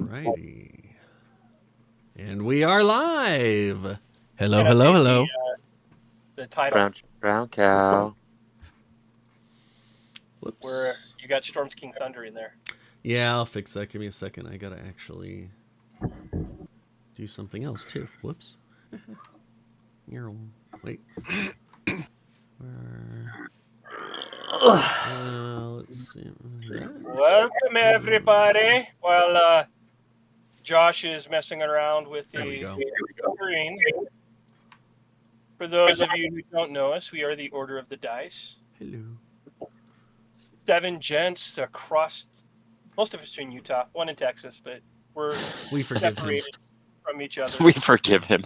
Alrighty. And we are live. Hello, Yeah, hello, hello. The title Brown cow. Whoops. where you got Storm's King Thunder in there. Yeah, I'll fix that. Give me a second. I gotta actually do something else too. Whoops. Wait. Let's see. Welcome everybody. While Josh is messing around with There we the go. screen. For those of you who don't know us, we are the Order of the Dice. Hello. 7 gents across, most of us are in Utah, one in Texas, but We forgive him. separated from each other. We forgive him.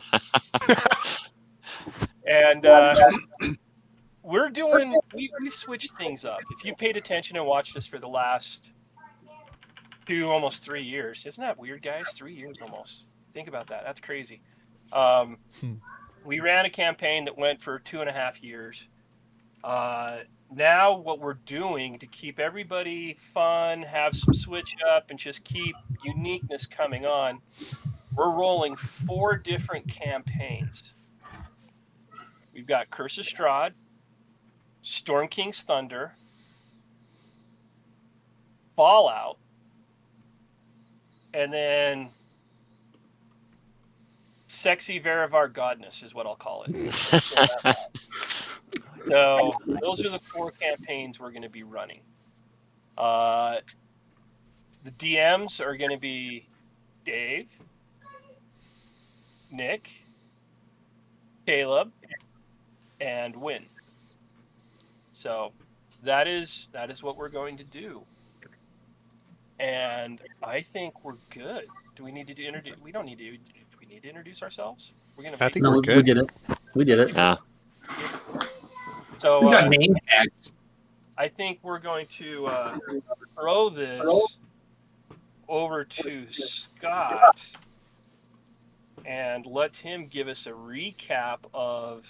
And we've switched things up. If you paid attention and watched us for the last almost 3 years, isn't that weird, guys? 3 years almost. Think about that. That's crazy. We ran a campaign that went for 2.5 years. Now what we're doing to keep everybody fun, have some switch up, and just keep uniqueness coming on, we're rolling 4 different campaigns. We've got Curse of Strahd, Storm King's Thunder, Fallout, and then Sexy Verivar Godness is what I'll call it. So those are the 4 campaigns we're going to be running. The DMs are going to be Dave, Nick, Caleb, and Win. So that is what we're going to do. And I think we're good. Do we need to introduce? We don't need to. Do we need to introduce ourselves? We're gonna. I think we're good. We did it. Yeah. So We got name tags. I think we're going to throw this over to Scott and let him give us a recap of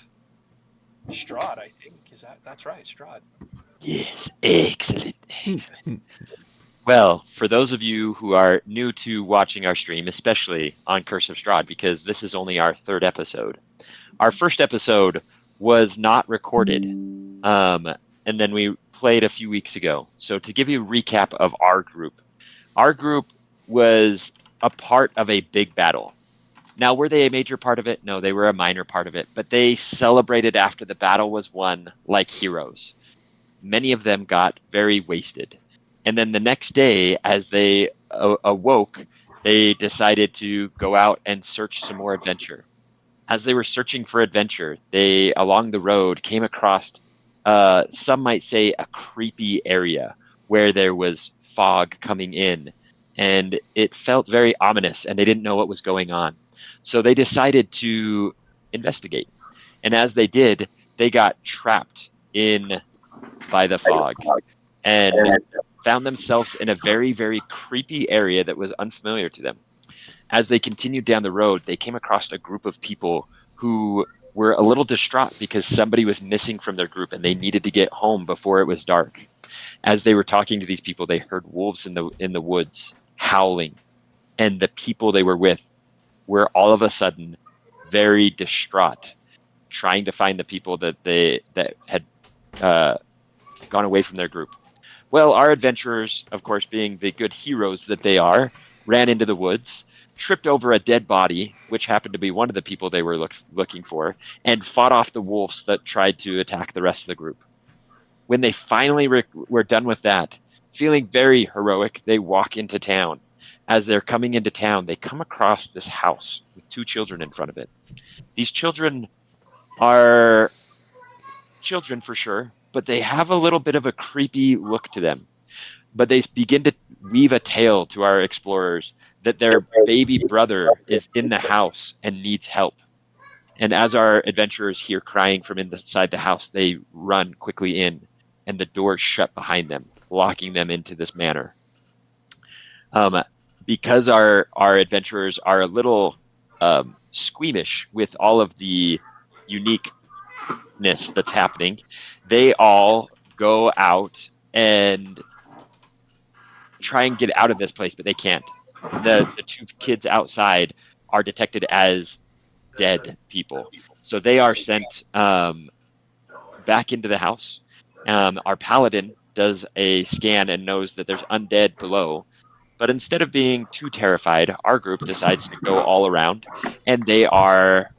Strahd. I think that's right, Strahd. Yes, excellent. Well, for those of you who are new to watching our stream, especially on Curse of Strahd, because this is only our 3rd episode, our first episode was not recorded, and then we played a few weeks ago. So to give you a recap of our group was a part of a big battle. Now, were they a major part of it? No, they were a minor part of it, but they celebrated after the battle was won like heroes. Many of them got very wasted. And then the next day, as they awoke, they decided to go out and search some more adventure. As they were searching for adventure, they, along the road, came across, some might say, a creepy area where there was fog coming in. And it felt very ominous, and they didn't know what was going on. So they decided to investigate. And as they did, they got trapped in by the fog and found themselves in a very, very creepy area that was unfamiliar to them. As they continued down the road, they came across a group of people who were a little distraught because somebody was missing from their group and they needed to get home before it was dark. As they were talking to these people, they heard wolves in the woods howling, and the people they were with were all of a sudden very distraught, trying to find the people that had gone away from their group. Well, our adventurers, of course, being the good heroes that they are, ran into the woods, tripped over a dead body, which happened to be one of the people they were looking for, and fought off the wolves that tried to attack the rest of the group. When they finally were done with that, feeling very heroic, they walk into town. As they're coming into town, they come across this house with 2 children in front of it. These children are children for sure, but they have a little bit of a creepy look to them. But they begin to weave a tale to our explorers that their baby brother is in the house and needs help. And as our adventurers hear crying from inside the house, they run quickly in, and the door shut behind them, locking them into this manor. Because our adventurers are a little squeamish with all of the uniqueness that's happening, they all go out and try and get out of this place, but they can't. the two kids outside are detected as dead people. So they are sent back into the house. Our paladin does a scan and knows that there's undead below. But instead of being too terrified, our group decides to go all around, and they are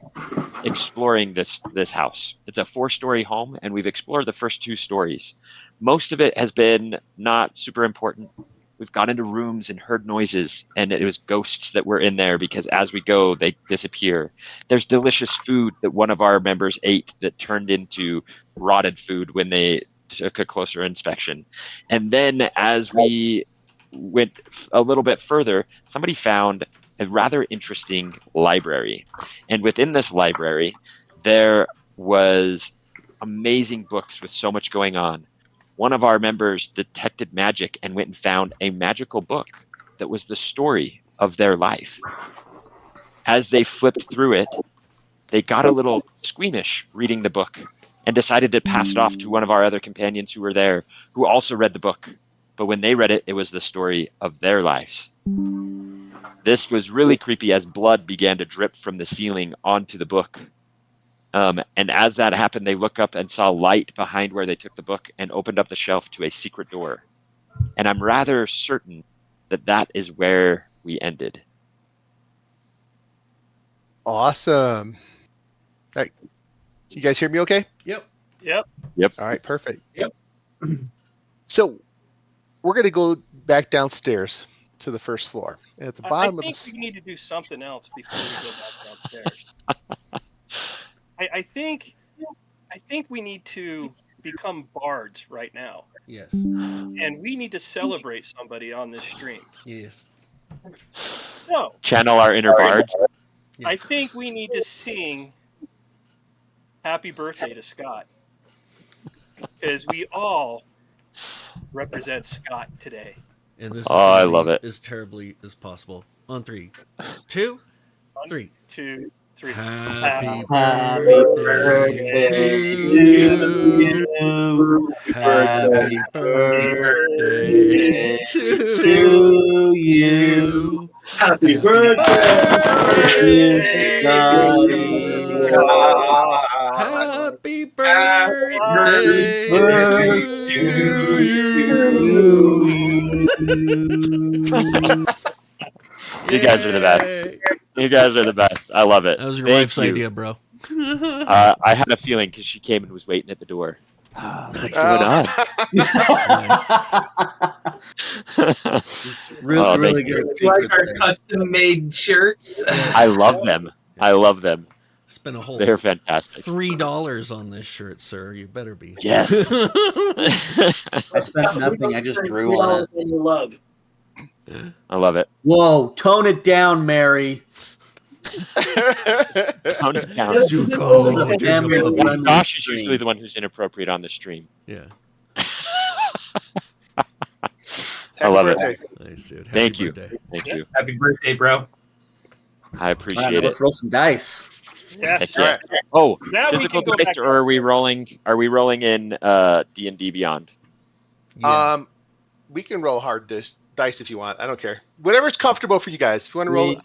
exploring this house. It's a 4-story home, and we've explored the first 2 stories. Most of it has been not super important. We've gone into rooms and heard noises, and it was ghosts that were in there because as we go, they disappear. There's delicious food that one of our members ate that turned into rotted food when they took a closer inspection. And then as we went a little bit further, somebody found a rather interesting library. And within this library, there was amazing books with so much going on. One of our members detected magic and went and found a magical book that was the story of their life. As they flipped through it, they got a little squeamish reading the book and decided to pass it off to one of our other companions who were there, who also read the book. But when they read it, it was the story of their lives. This was really creepy as blood began to drip from the ceiling onto the book. And as that happened, they looked up and saw light behind where they took the book and opened up the shelf to a secret door. And I'm rather certain that that is where we ended. Awesome. All right. You guys hear me okay? Yep. Yep. All right, perfect. Yep. So we're going to go back downstairs to the first floor. At the bottom I of think the... we need to do something else before we go back downstairs. I think we need to become bards right now, Yes. and we need to celebrate somebody on this stream. Yes. No, Channel our inner bards. Yes. I think we need to sing "Happy Birthday" to Scott, because we all represent Scott today. And this is I gonna love be it. as terribly as possible. On 3, 2, 3. 2, 3. Happy Happy birthday to to you. you. Happy birthday to to you. you. Happy Happy birthday, birthday, Scott. Happy Happy birthday birthday to to you. you. You guys are the best. Yay. You guys are the best. I love it. That was your Thank wife's you. idea, bro. I had a feeling because she came and was waiting at the door. What's going on? Just really, Oh, really thank you. good. It's like secrets our there. custom-made shirts. I love them. I love them. Spent a whole They're fantastic. $3 on this shirt, sir. You better be. Yes. I spent nothing. I just drew on it. You love. I love it. Whoa, tone it down, Mary. Count it down. Zuko, This is a there's a family puppy. friendly Josh is stream. usually the one who's inappropriate on the stream. Yeah. I love it. Birthday. Nice, dude. Thank Happy you. birthday. Thank you. Happy birthday, bro. I All appreciate right, it. let's roll some dice. Yes. Heck yeah. Oh, Now we physical can go dice, back or are we rolling? Are we rolling in D&D Beyond? Yeah. We can roll hard dice if you want. I don't care. Whatever's comfortable for you guys. If you want to roll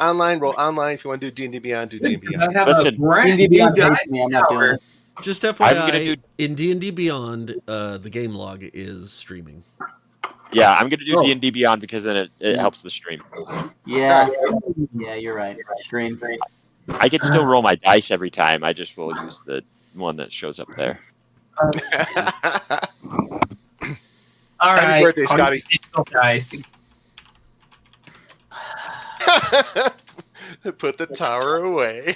online, roll online. If you want to do D&D Beyond, do D&D Beyond. I have Listen, a brand D&D new Beyond dice hates me. I'm not doing it. Just I'm gonna FYI, do- in D&D Beyond, the game log is streaming. Yeah, I'm gonna do Oh. D&D Beyond because then it Yeah. helps the stream. Yeah. Yeah, you're right. Stream. I can still roll my dice every time. I just will use the one that shows up there. All Happy right. birthday, on Scotty. to digital dice. Put the tower away.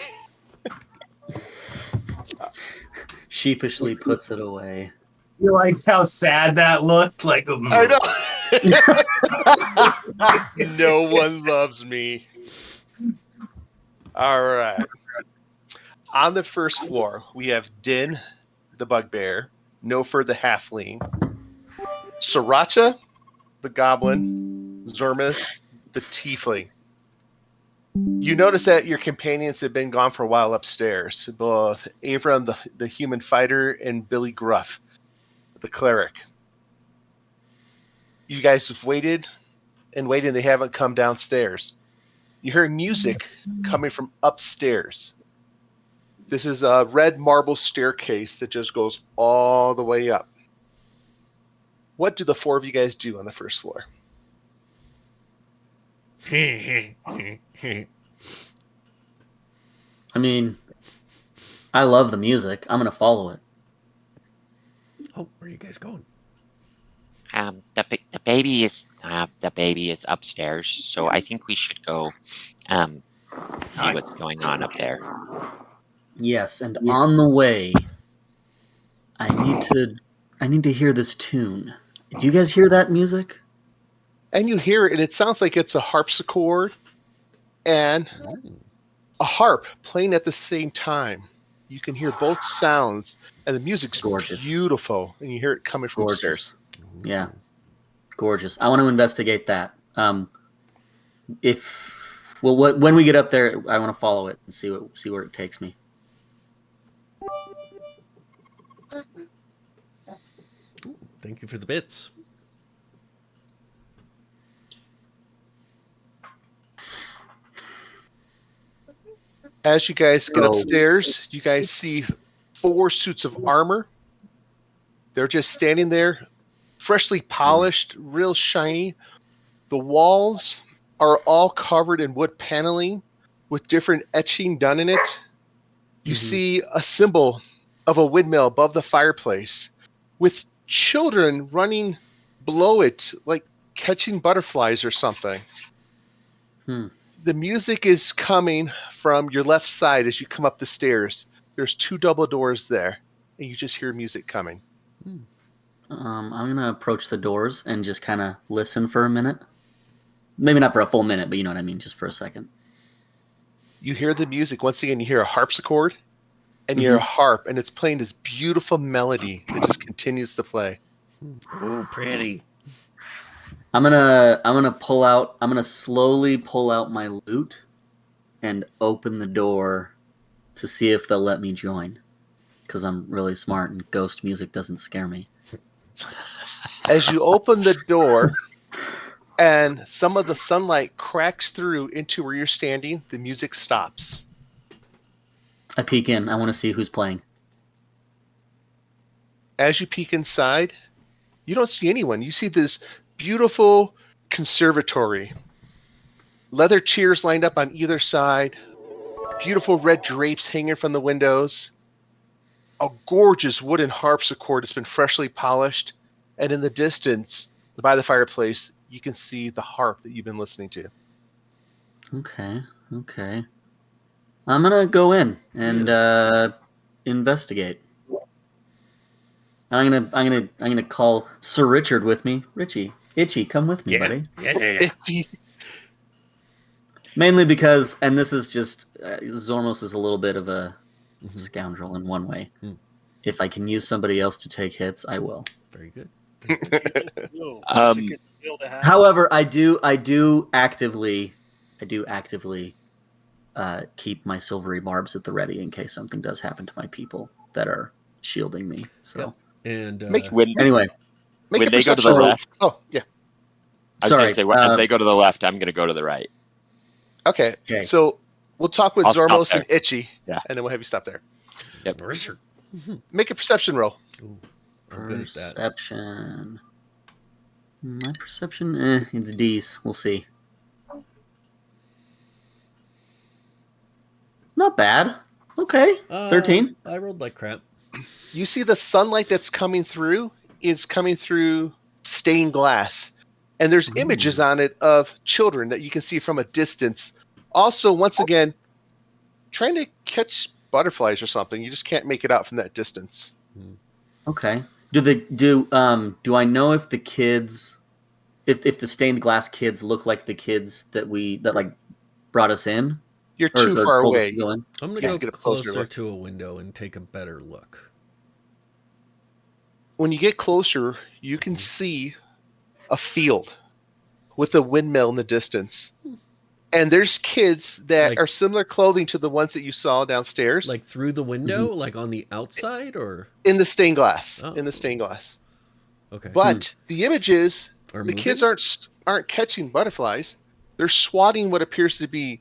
Sheepishly puts it away. You like how sad that looked? Like, I know. No one loves me. All right. On the first floor, we have Din, the bugbear, Nofer, the halfling, Sriracha, the goblin, Zermus, the tiefling. You notice that your companions have been gone for a while upstairs. Both Avram, the human fighter, and Billy Gruff, the cleric. You guys have waited and waiting. They haven't come downstairs. You hear music coming from upstairs. This is a red marble staircase that just goes all the way up. What do the four of you guys do on the first floor? I mean, I love the music. I'm gonna follow it. Oh, where are you guys going? The baby is upstairs, so I think we should go see what's going on up there. Yes, and on the way, I need to hear this tune. Do you guys hear that music? And you hear it, and it sounds like it's a harpsichord and a harp playing at the same time. You can hear both sounds, and the music's Gorgeous. beautiful, and you hear it coming from upstairs. Yeah, gorgeous. I want to investigate that. When we get up there, I want to follow it and see where it takes me. Thank you for the bits. As you guys get upstairs, you guys see 4 suits of armor. They're just standing there, freshly polished, real shiny. The walls are all covered in wood paneling with different etching done in it. You see a symbol of a windmill above the fireplace with children running below it, like catching butterflies or something. The music is coming from your left side as you come up the stairs. There's 2 double doors there, and you just hear music coming. I'm gonna approach the doors and just kind of listen for a minute. Maybe not for a full minute, but you know what I mean, just for a second. You hear the music. Once again, you hear a harpsichord, and you hear a harp, and it's playing this beautiful melody that just continues to play. Oh, pretty. I'm gonna slowly pull out my loot and open the door to see if they'll let me join. Because I'm really smart and ghost music doesn't scare me. As you open the door and some of the sunlight cracks through into where you're standing, the music stops. I peek in. I want to see who's playing. As you peek inside, you don't see anyone. You see this beautiful conservatory. Leather chairs lined up on either side. Beautiful red drapes hanging from the windows. A gorgeous wooden harpsichord has been freshly polished. And in the distance, by the fireplace, you can see the harp that you've been listening to. Okay. I'm gonna go in and investigate. I'm gonna call Sir Richard with me. Itchy, come with me, buddy. Yeah. Mainly because, and this is just Zormos is a little bit of a scoundrel in one way. If I can use somebody else to take hits, I will. Very good. However, I do actively keep my silvery barbs at the ready in case something does happen to my people that are shielding me. So, and anyway, when they go to the left. Oh, yeah. I was going to say, as they go to the left, I'm going to go to the right. Okay. So we'll talk with Zormos and Itchy, and then we'll have you stop there. Yep. Make a perception roll. Ooh, I'm good at that. Perception. My perception, it's D's. We'll see. Not bad. Okay, 13. I rolled like crap. You see the sunlight that's coming through is coming through stained glass. And there's images on it of children that you can see from a distance. Also, once again, trying to catch butterflies or something. You just can't make it out from that distance. Okay. Do I know if the kids, if the stained glass kids look like the kids that brought us in? You're too far away. I'm going to go closer to a window and take a better look. When you get closer, you can see a field with a windmill in the distance. And there's kids that are similar clothing to the ones that you saw downstairs. Like through the window? Like on the outside? Or in the stained glass. In the stained glass. Okay. But the images Or The moving? kids aren't catching butterflies. They're swatting what appears to be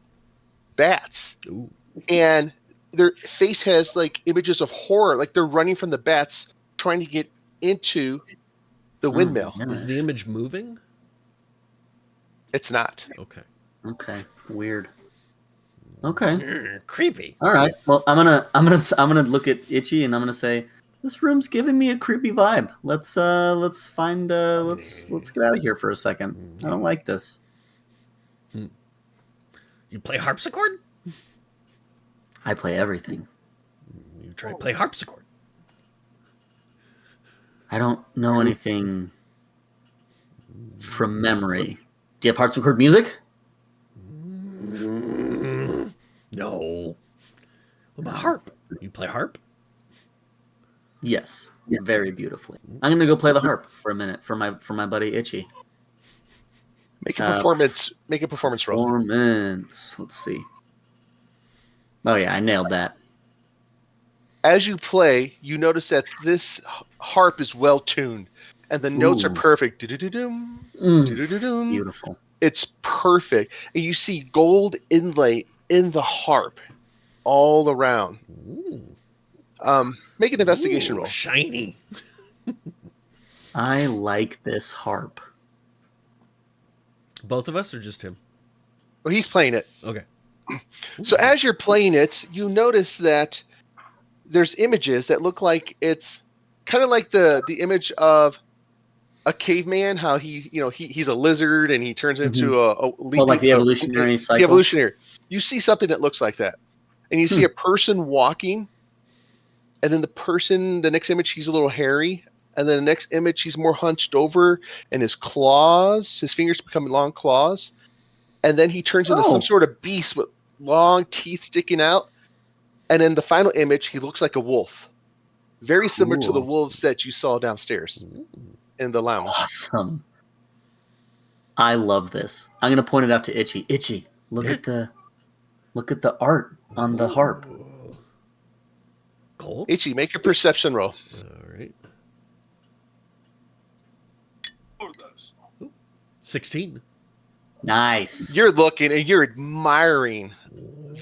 bats. Ooh. And their face has like images of horror, like they're running from the bats, trying to get into the windmill. Oh, my Is the gosh. image moving? It's not. Okay. Okay, weird. Okay. Creepy. All right. Well, I'm gonna look at Itchy and I'm gonna say, this room's giving me a creepy vibe. Let's get out of here for a second. I don't like this. You play harpsichord? I play everything. You try to play harpsichord. I don't know anything from memory. Do you have harpsichord music? No. What about harp? You play harp? Yes, very beautifully. I'm gonna go play the harp for a minute for my buddy Itchy. Make a performance. Make a performance roll. Performance. Let's see. Oh yeah, I nailed that. As you play, you notice that this harp is well tuned, and the notes are Ooh. perfect. Do-do-do-dum, Mm, do-do-do-dum. beautiful. It's perfect, and you see gold inlay in the harp all around. Ooh. Make an investigation Ooh, roll. shiny. I like this harp. Both of us or just him? Well, he's playing it. Okay. So as you're playing it, you notice that there's images that look like it's kind of like the image of a caveman, how he's a lizard and he turns into a leaping, like the evolutionary cycle? The evolutionary. You see something that looks like that. And you see a person walking, and then the next image, he's a little hairy, and then the next image, he's more hunched over, and his fingers become long claws, and then he turns into some sort of beast with long teeth sticking out, and in the final image, he looks like a wolf. Very similar to the Cool. wolves that you saw downstairs in the lounge. Awesome. I love this. I'm gonna point it out to Itchy. Itchy, look at the art on the harp. Gold? Itchy, make a perception roll. All right. 16. Nice. You're looking and you're admiring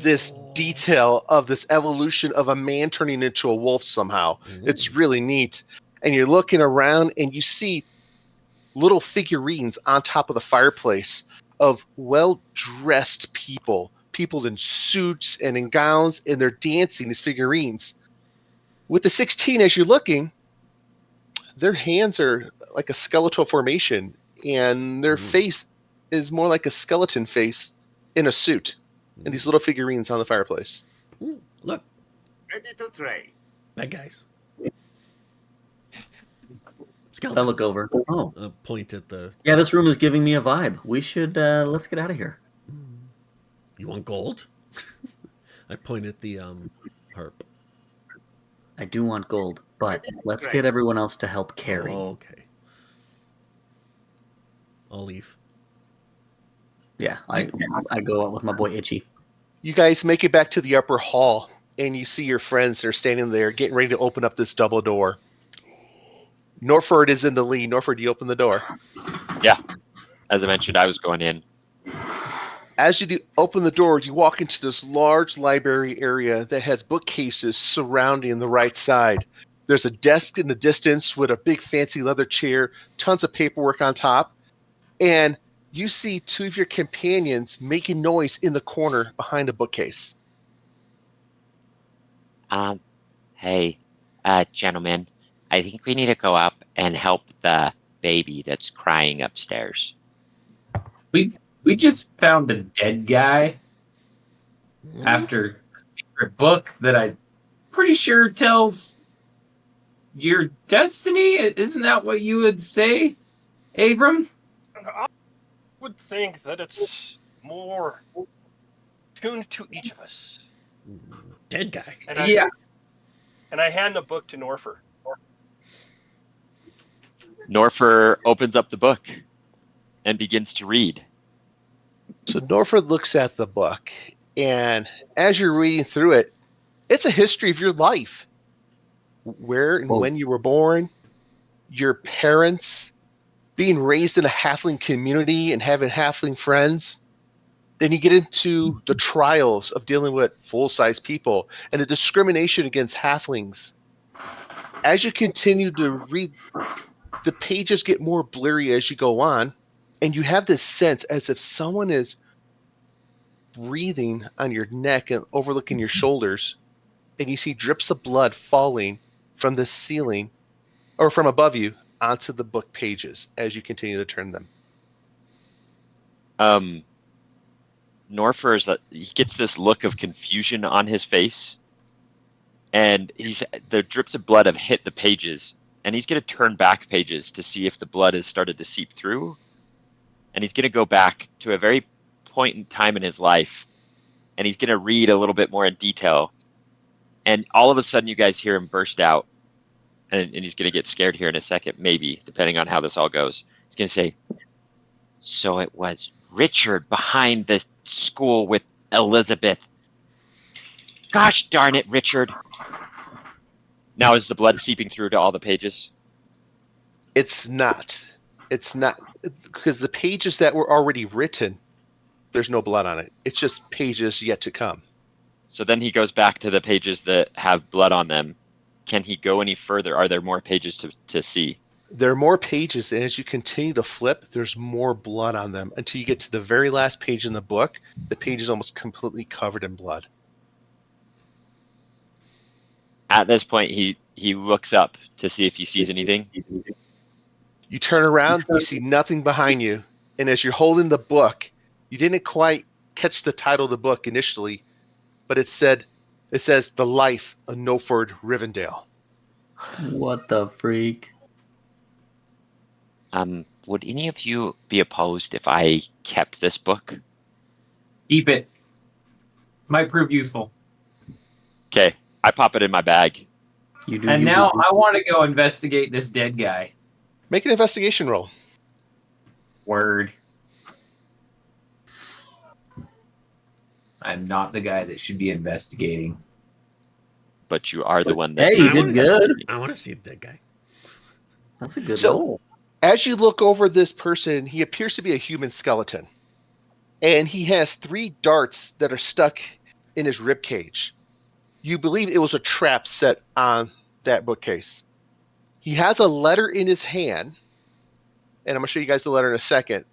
this detail of this evolution of a man turning into a wolf somehow. It's really neat. And you're looking around and you see little figurines on top of the fireplace of well-dressed people in suits and in gowns, and they're dancing, these figurines. With the 16, as you're looking, their hands are like a skeletal formation, and their face is more like a skeleton face in a suit. And these little figurines on the fireplace. Ooh, look, Ready to trade. bad guys. I look over. Oh, Point at the. yeah, this room is giving me a vibe. We should let's get out of here. You want gold? I point at the harp. I do want gold, but let's get everyone else to help carry. Okay. I'll leave. Yeah, I go out with my boy Itchy. You guys make it back to the upper hall, and you see your friends. They're standing there getting ready to open up this double door. Norford is in the lead. Norford, you open the door. Yeah. As I mentioned, I was going in. As you open the door, you walk into this large library area that has bookcases surrounding the right side. There's a desk in the distance with a big fancy leather chair, tons of paperwork on top, and you see two of your companions making noise in the corner behind a bookcase. Hey, gentlemen, I think we need to go up and help the baby that's crying upstairs. We just found a dead guy after a secret book that I'm pretty sure tells your destiny. Isn't that what you would say, Abram? I would think that it's more tuned to each of us. Dead guy. And I hand the book to Norfer. Norfer opens up the book and begins to read. So Norford looks at the book, and as you're reading through it, it's a history of your life. Where and when you were born, your parents, being raised in a halfling community and having halfling friends, then you get into the trials of dealing with full-size people and the discrimination against halflings. As you continue to read, the pages get more blurry as you go on, and you have this sense as if someone is breathing on your neck and overlooking your shoulders, and you see drips of blood falling from the ceiling or from above you onto the book pages as you continue to turn them. Norfer he gets this look of confusion on his face, and the drips of blood have hit the pages, and he's going to turn back pages to see if the blood has started to seep through, and he's going to go back to a very point in time in his life, and he's going to read a little bit more in detail, and all of a sudden you guys hear him burst out, and he's going to get scared here in a second, maybe, depending on how this all goes. He's going to say, "So it was Richard behind the school with Elizabeth. Gosh darn it, Richard." Now is the blood seeping through to all the pages? It's not. It's not, because the pages that were already written, there's no blood on it. It's just pages yet to come. So then he goes back to the pages that have blood on them. Can he go any further? Are there more pages to see? There are more pages, and as you continue to flip, there's more blood on them until you get to the very last page in the book. The page is almost completely covered in blood. At this point, he looks up to see if he sees anything. You turn around, you see nothing behind you, and as you're holding the book, you didn't quite catch the title of the book initially, but it says The Life of Norford Rivendell. What the freak? Would any of you be opposed if I kept this book? Keep it. Might prove useful. Okay, I pop it in my bag. You do. And now I want to go investigate this dead guy. Make an investigation roll. Word. I'm not the guy that should be investigating. But you are the one that... Hey, you did good. I want to see that guy. That's a good So- roll. As you look over this person, he appears to be a human skeleton. And he has 3 darts that are stuck in his rib cage. You believe it was a trap set on that bookcase. He has a letter in his hand, and I'm going to show you guys the letter in a second.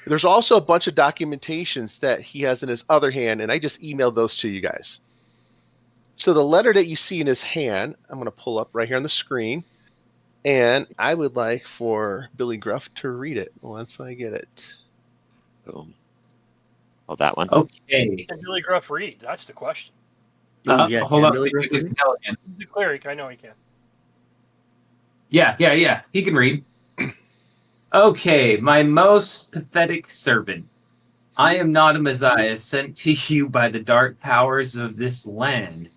There's also a bunch of documentations that he has in his other hand, and I just emailed those to you guys. So the letter that you see in his hand, I'm going to pull up right here on the screen. And I would like for Billy Gruff to read it once I get it. Boom. Oh, that one? Okay. Can Billy Gruff read? That's the question. Ooh, yeah, Hold can up. Billy Because Griffin read? intelligence. He's the cleric. I know he can. Yeah. He can read. Okay, my most pathetic servant. I am not a Messiah sent to you by the dark powers of this land.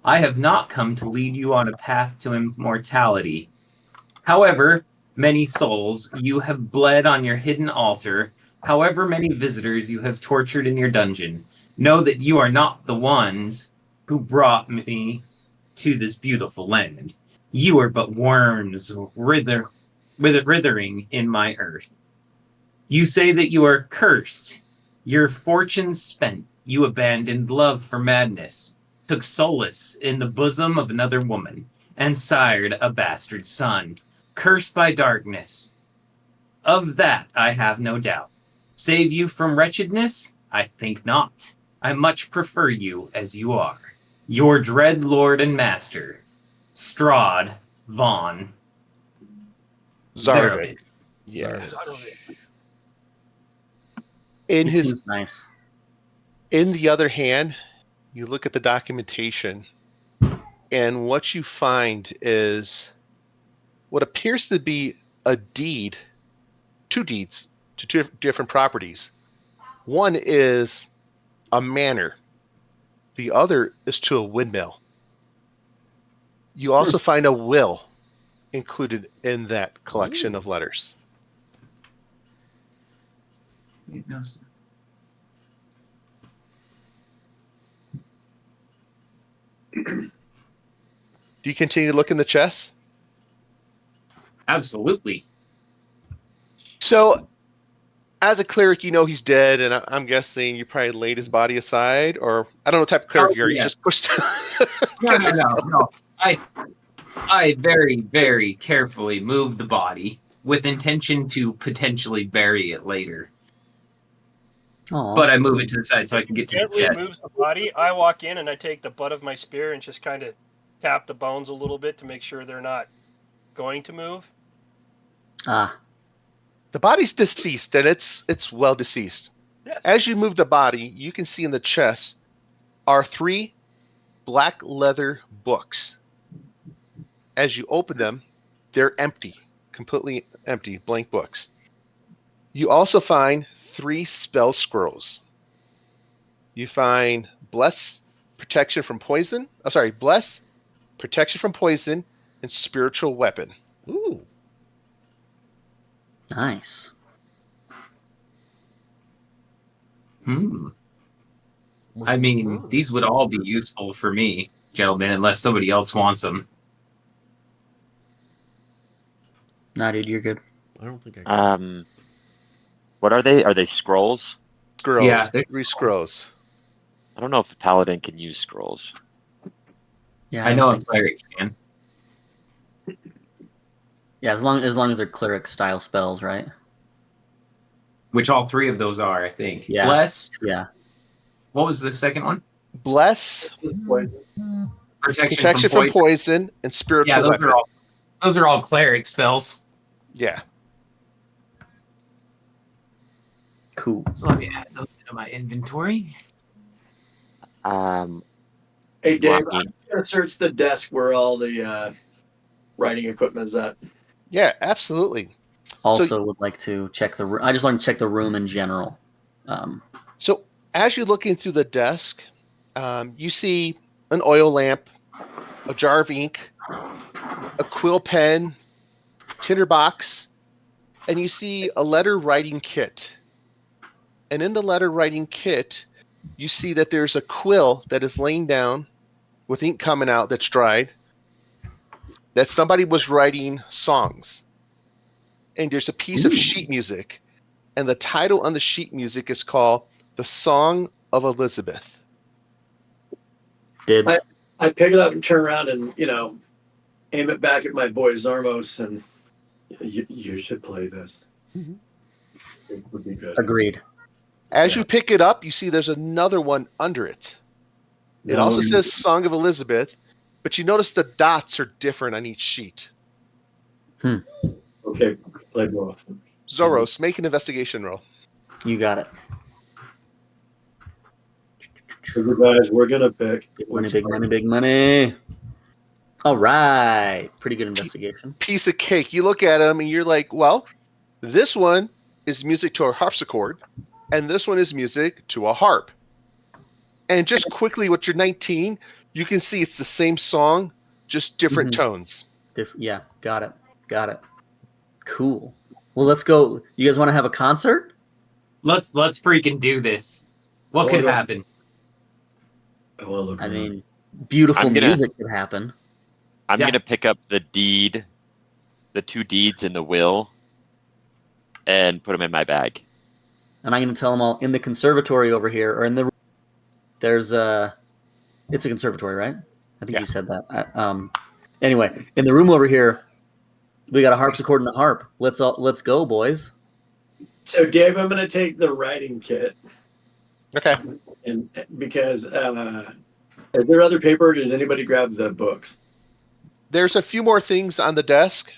I have not come to lead you on a path to immortality. However many souls you have bled on your hidden altar, however many visitors you have tortured in your dungeon, know that you are not the ones who brought me to this beautiful land. You are but worms withering in my earth. You say that you are cursed, your fortune spent, you abandoned love for madness, took solace in the bosom of another woman, and sired a bastard son, cursed by darkness. Of that I have no doubt. Save you from wretchedness? I think not. I much prefer you as you are. Your dread lord and master, Strahd von Zarvik. Zarovich. Yeah. Zarovich. In He his seems nice. In the other hand, you look at the documentation, and what you find is what appears to be a deed, 2 deeds to 2 different properties. One is a manor. The other is to a windmill. You also find a will included in that collection of letters. Do you continue to look in the chest? Absolutely. So, as a cleric, you know he's dead, and I'm guessing you probably laid his body aside, or I don't know what type of cleric you are. You yeah. just pushed. No. I very, very carefully moved the body with intention to potentially bury it later. Aw. But I move it to the side so I can get to the Gently chest. moves the body. I walk in and I take the butt of my spear and just kind of tap the bones a little bit to make sure they're not going to move. Ah, The body's deceased, and it's well deceased. Yes. As you move the body, you can see in the chest are 3 black leather books. As you open them, they're empty, completely empty, blank books. You also find 3 spell scrolls. You find bless protection from poison. Bless protection from poison and spiritual weapon. Ooh. nice. I mean, these would all be useful for me, gentlemen, unless somebody else wants them. Nah, dude, you're good. I don't think I can. What are they? Are they scrolls? Scrolls. Yeah, they're 3 scrolls. I don't know if a paladin can use scrolls. Yeah, I don't know a think so. cleric can. Yeah, as long as they're cleric style spells, right? Which all 3 of those are, I think. Yeah. Bless. Yeah. What was the second one? Bless Protection from poison and spiritual Yeah, weapon. those are all cleric spells. Yeah. Cool. So let me add those into my inventory. Hey, Dave, Well, I'm going to search the desk where all the writing equipment is at. Yeah, absolutely. Also, would like to check the room. I just want to check the room in general. So as you're looking through the desk, you see an oil lamp, a jar of ink, a quill pen, tinderbox, and you see a letter writing kit. And in the letter writing kit, you see that there's a quill that is laying down with ink coming out that's dried, that somebody was writing songs. And there's a piece of sheet music, and the title on the sheet music is called The Song of Elizabeth. Dibs. I pick it up and turn around and, aim it back at my boy Zarmos, and you should play this. Mhm. It would be good. Agreed. As you pick it up, you see there's another one under it. It also says Song of Elizabeth, but you notice the dots are different on each sheet. Okay, play both. Zoros, make an investigation roll. You got it. Sugar guys, we're going to pick. Big money, big money, big money. All right. Pretty good investigation. Piece of cake. You look at them and you're like, well, this one is music to a harpsichord, and this one is music to a harp. And just quickly, with your 19, you can see it's the same song, just different tones. Yeah, got it. Got it. Cool. Well, let's go. You guys want to have a concert? Let's freaking do this. What could happen? I want to look I around. mean, beautiful I'm gonna- music could happen. I'm Yeah. gonna pick up the 2 deeds in the will, and put them in my bag. And I'm going to tell them all in the conservatory over here, or in the. There's a. It's a conservatory, right? I think Yeah. you said that. Anyway, in the room over here, we got a harpsichord and a harp. Let's go, boys. So, Dave, I'm going to take the writing kit, Okay. and because is there other paper? Did anybody grab the books? There's a few more things on the desk.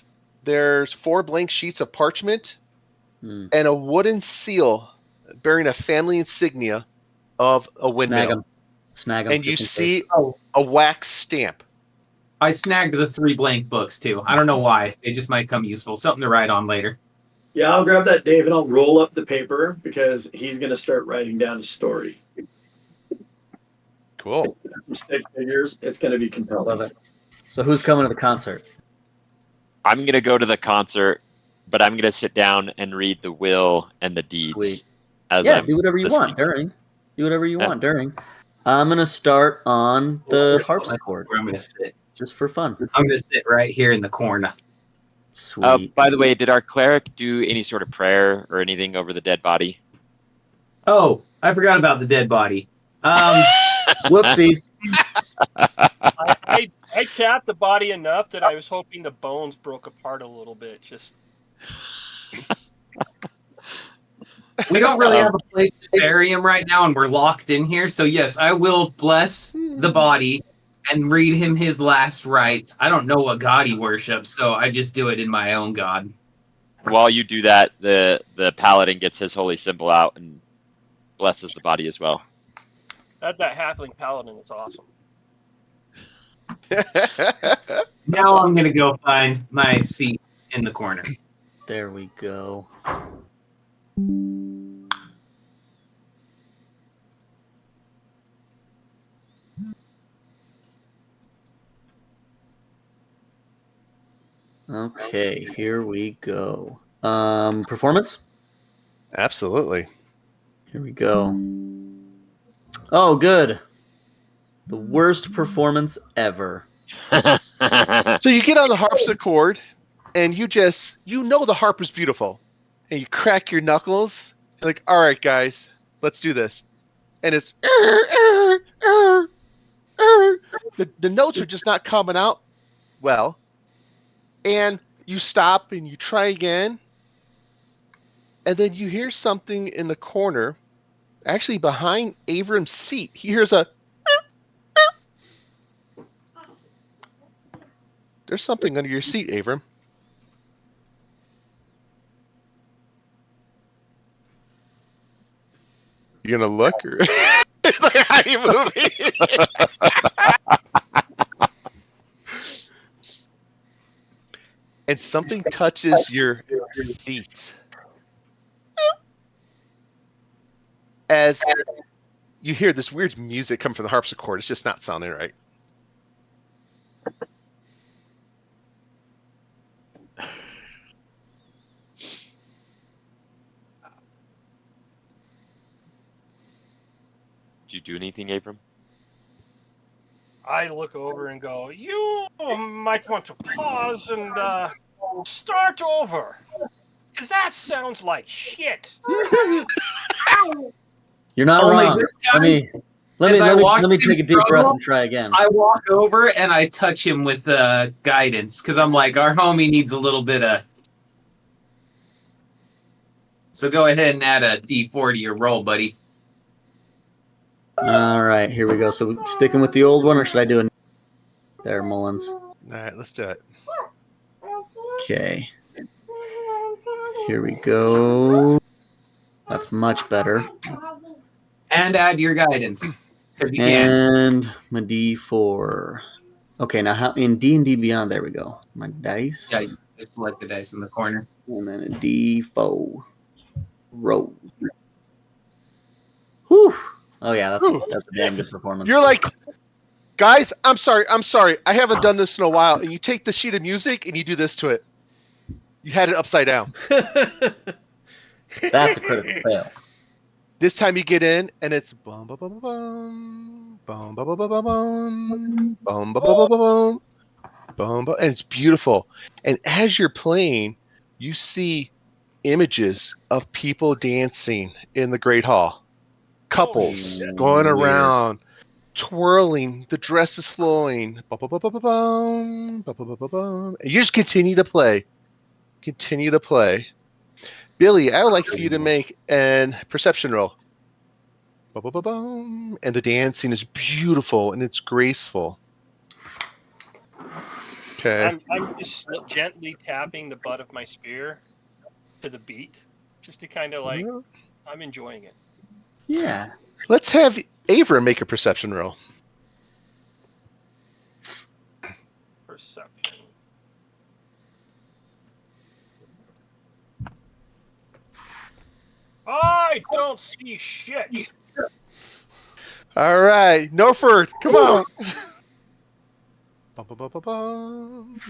There's 4 blank sheets of parchment Hmm. and a wooden seal bearing a family insignia of a windmill. Snag them. And you see a wax stamp. I snagged the 3 blank books too. I don't know why. They just might come useful. Something to write on later. Yeah, I'll grab that, Dave, and I'll roll up the paper because he's going to start writing down a story. Cool. Some stick figures. It's going to be compelling. Love it. So who's coming to the concert? I'm gonna go to the concert, but I'm gonna sit down and read the will and the deeds. Sweet. As Yeah, I'm do whatever you listening. want during. Do whatever you Yeah. want during. I'm gonna start on the harpsichord Where I'm gonna sit. just for fun. I'm gonna sit right here in the corner. Sweet. By the way, did our cleric do any sort of prayer or anything over the dead body? Oh, I forgot about the dead body. Whoopsies. I tapped the body enough that I was hoping the bones broke apart a little bit. Just We don't really have a place to bury him right now, and we're locked in here. So yes, I will bless the body and read him his last rites. I don't know what god he worships, so I just do it in my own god. While you do that, the paladin gets his holy symbol out and blesses the body as well. that halfling paladin is awesome. Now I'm gonna go find my seat in the corner. There we go. Okay, here we go. Performance? Absolutely. Here we go. Oh, good. The worst performance ever. So you get on the harpsichord, and you know the harp is beautiful, and you crack your knuckles. You're like, all right, guys, let's do this. And it's the notes are just not coming out well. And you stop and you try again, and then you hear something in the corner, actually behind Avram's seat. He hears a. There's something under your seat, Avram. You gonna look? Or... like, how are you moving? And something touches your feet. As you hear this weird music come from the harpsichord, it's just not sounding right. Did you do anything, Abram? I look over and go, you might want to pause and start over. Because that sounds like shit. You're not Only wrong. this time, Let as I watch me him take a deep breath struggle, and try again. I walk over and I touch him with guidance because I'm like, our homie needs a little bit of. So go ahead and add a D4 to your roll, buddy. All right, here we go. So we sticking with the old one, or should I do a there, Mullins? All right, let's do it. Okay. Here we go. That's much better. And add your guidance. If you can. And my D4. Okay, now how in D&D Beyond, there we go. My dice. Yeah, you just select the dice in the corner. And then a D4. Roll. Whew. Oh yeah, that's a damn good performance. You're like, guys, I'm sorry. I haven't done this in a while. And you take the sheet of music and you do this to it. You had it upside down. That's a critical fail. This time you get in and it's bum bum bum bum bum bum bum bum bum bum bum bum bum bum, and it's beautiful. And as you're playing, you see images of people dancing in the Great Hall. Couples going around, twirling, the dress is flowing. Bum, bum, bum, bum, bum, bum, bum, bum, bum. And you just continue to play. Continue to play. Billy, I would like for you to make an perception roll. Bum, bum, bum, bum. And the dancing is beautiful and it's graceful. Okay. I'm just gently tapping the butt of my spear to the beat, just to kind of like, I'm enjoying it. Yeah. Let's have Avra make a perception roll. Perception. I don't see shit. All right, Norford, come on. Bum, bum, bum, bum, bum.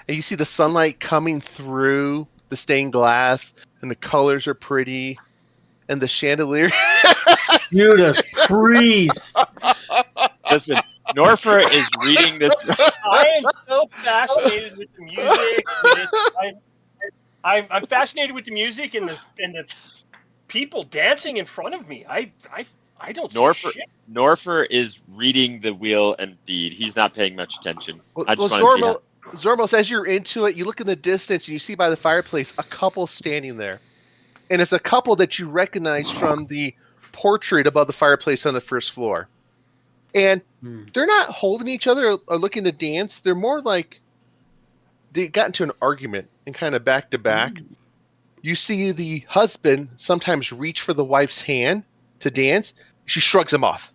And you see the sunlight coming through the stained glass, and the colors are pretty, and the chandelier. Judas Priest. Listen, Norfer is reading this. I am so fascinated with the music I'm fascinated with the music and the people dancing in front of me. I don't see shit. Norfer is reading the wheel and deed. He's not paying much attention. Well, I just want to see how. Zormos, as you're into it, you look in the distance and you see by the fireplace a couple standing there. And it's a couple that you recognize from the portrait above the fireplace on the first floor. And they're not holding each other or looking to dance. They're more like they got into an argument and kind of back to back. You see the husband sometimes reach for the wife's hand to dance. She shrugs him off.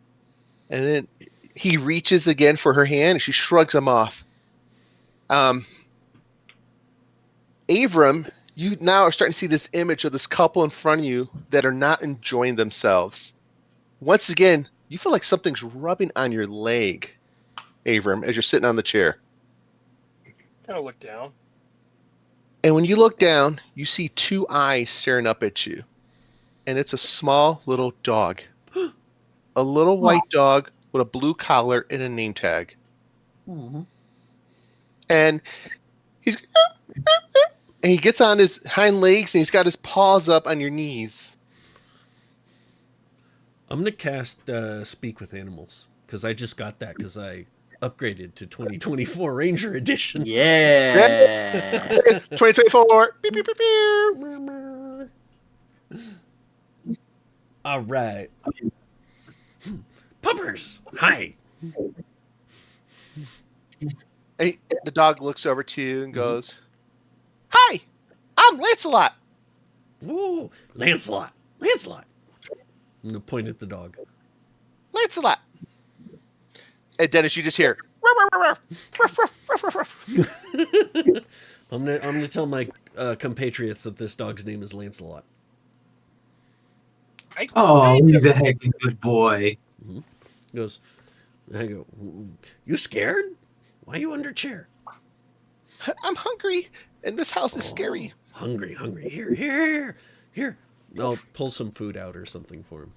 And then he reaches again for her hand and she shrugs him off. Avram, you now are starting to see this image of this couple in front of you that are not enjoying themselves. Once again, you feel like something's rubbing on your leg, Avram, as you're sitting on the chair. Kind of look down. And when you look down, you see two eyes staring up at you. And it's a small little dog. A little white dog with a blue collar and a name tag. And he gets on his hind legs and he's got his paws up on your knees. I'm going to cast Speak with Animals, because I just got that because I upgraded to 2024 Ranger Edition. Yeah. 2024. Beep, beep, beep, beep. All right. Puppers, hi. And the dog looks over to you and goes, "Hi, I'm Lancelot." Ooh, Lancelot. Lancelot. I'm going to point at the dog. Lancelot. And Dennis, you just hear. I'm gonna tell my compatriots that this dog's name is Lancelot. Oh, he's a heckin' good boy. He goes, I go, you scared? Why are you under a chair? I'm hungry, and this house is scary. Hungry. Here. I'll pull some food out or something for him.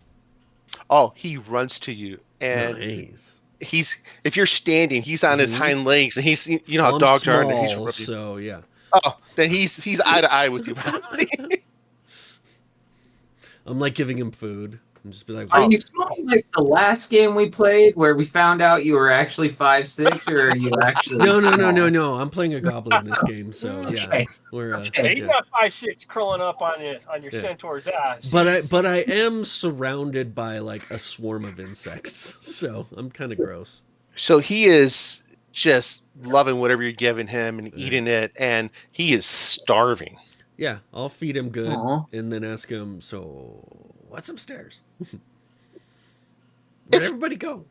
Oh, he runs to you, and Nice. if you're standing, he's on his hind legs, and he's, you know how I'm dogs are, small, and he's rubbing. so yeah. Oh, then he's eye to eye with you. I'm like giving him food and just be like, Are you small like the last game we played where we found out you were actually 5'6", or are you actually No. I'm playing a goblin this game, so yeah. Okay. We're Hey, you yeah. got 5'6" curling up on your centaur's ass. But I am surrounded by like a swarm of insects, so I'm kind of gross. So he is just loving whatever you're giving him and eating it, and he is starving. Yeah, I'll feed him good Aw. and then ask him, so what's upstairs? Where'd everybody go?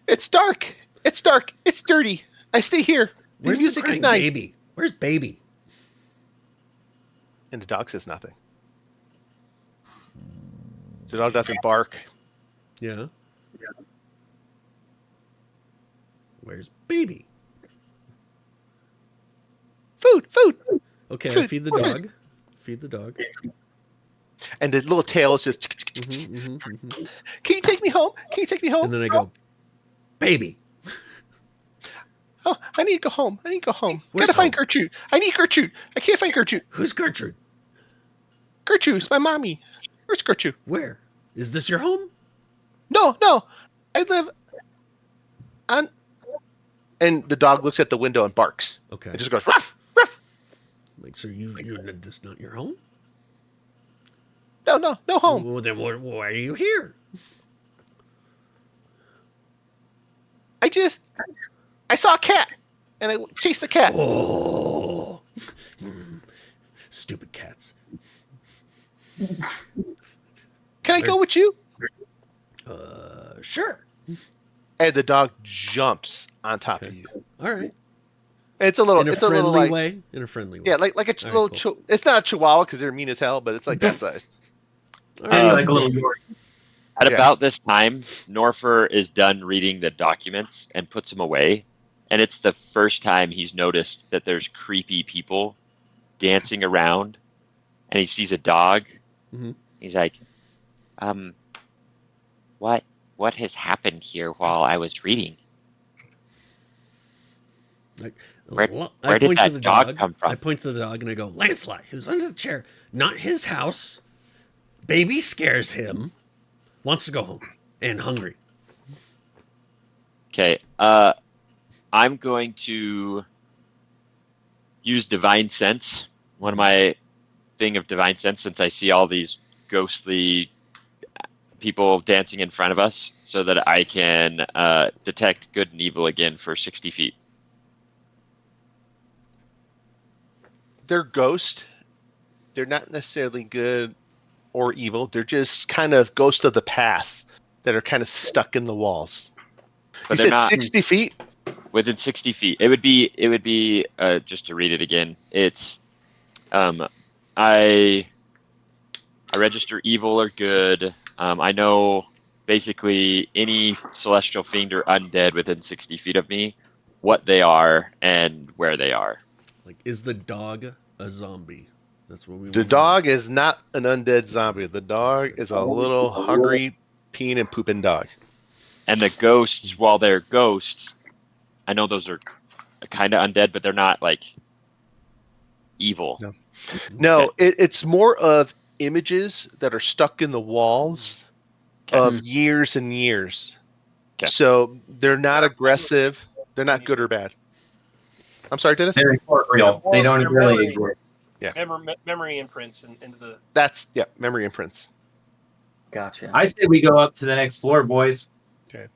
It's dark. It's dirty. I stay here. The Where's music the is crying nice. baby? Where's baby? And the dog says nothing. The dog doesn't bark. Yeah. Where's baby? Food. Okay, I Food, feed the food. dog. Feed the dog. And the little tail is just. Mhm. Can you take me home? And then I go, baby. Oh, I need to go home. Where's Gotta find home? Gertrude. I need Gertrude. I can't find Gertrude. Who's Gertrude? Gertrude's my mommy. Where's Gertrude? Where? Is this your home? No. I live on. And the dog looks at the window and barks. Okay. It just goes ruff, ruff. Like, so this is not your home? No home. Well, then why are you here? I saw a cat, and I chased the cat. Oh, stupid cats. Can I go with you? Sure. And the dog jumps on top of you. All right. It's a little. In a It's a little friendly like. way. In a friendly way. Yeah, like a All right, little. cool. It's not a chihuahua because they're mean as hell, but it's like that size. All Maybe right. like a little Yorkie. At Yeah. about this time, Norfer is done reading the documents and puts them away. And it's the first time he's noticed that there's creepy people dancing around. And he sees a dog. Mhm. He's like, what has happened here while I was reading? Like, Where I did point to that the dog come from? I point to the dog and I go, Lancelot, who's under the chair, not his house. Baby scares him. Wants to go home and hungry. Okay. I'm going to use divine sense. One of my thing of divine sense, since I see all these ghostly people dancing in front of us, so that I can detect good and evil again for 60 feet. They're ghost. They're not necessarily good or evil. They're just kind of ghosts of the past that are kind of stuck in the walls. But You they're said not 60 feet? within 60 feet. It would be just to read it again. It's I register evil or good. I know basically any celestial fiend or undead within 60 feet of me, what they are and where they are. Like, is the dog a zombie? That's what we The want to know. dog is not an undead zombie. The dog is a little hungry, peeing and pooping dog. And the ghosts, while they're ghosts, I know those are kind of undead, but they're not like evil. No. No, it's more of images that are stuck in the walls of years and years. Okay. So they're not aggressive. They're not good or bad. I'm sorry, Dennis? They're real. They don't really exist. Memory imprints into the. That's, memory imprints. Gotcha. I say we go up to the next floor, boys. Okay.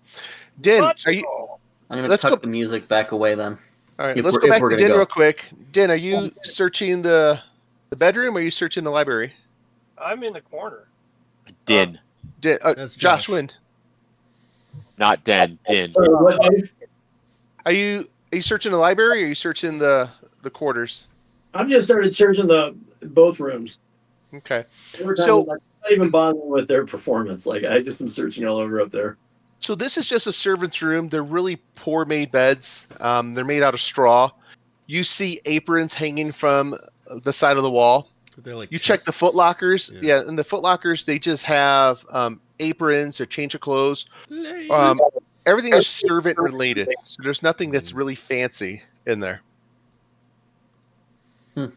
Din, Let's are you... go. I'm gonna let's tuck go- the music back away then. All right, If let's we're- go if back we're to gonna Din go. real quick. Din, are you searching the bedroom or are you searching the library? I'm in the corner. Din, Din, That's Josh Josh. Wynn. not Den. Din. Are you searching the library or are you searching the quarters? I've just started searching both rooms. Okay. Every time So- I'm not even bothering with their performance. Like I just am searching all over up there. So this is just a servant's room. They're really poor made beds. They're made out of straw. You see aprons hanging from the side of the wall. They're like You check the chests. foot lockers. Yeah. Yeah, in the foot lockers, they just have aprons or change of clothes. Everything is servant related. So there's nothing that's really fancy in there. And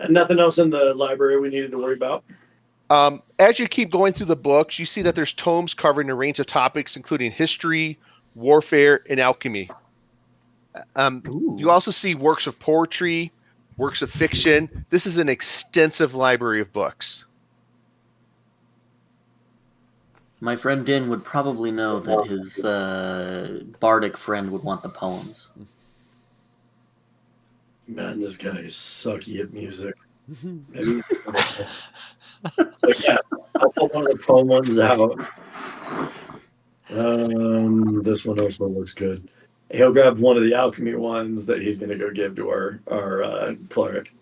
nothing else in the library we needed to worry about. As you keep going through the books, you see that there's tomes covering a range of topics, including history, warfare, and alchemy. You also see works of poetry, works of fiction. This is an extensive library of books. My friend Din would probably know that his bardic friend would want the poems. Man, this guy is sucky at music. Maybe. So yeah, I'll pull one of the poem ones out. This one also looks good. He'll grab one of the alchemy ones that he's going to go give to our cleric.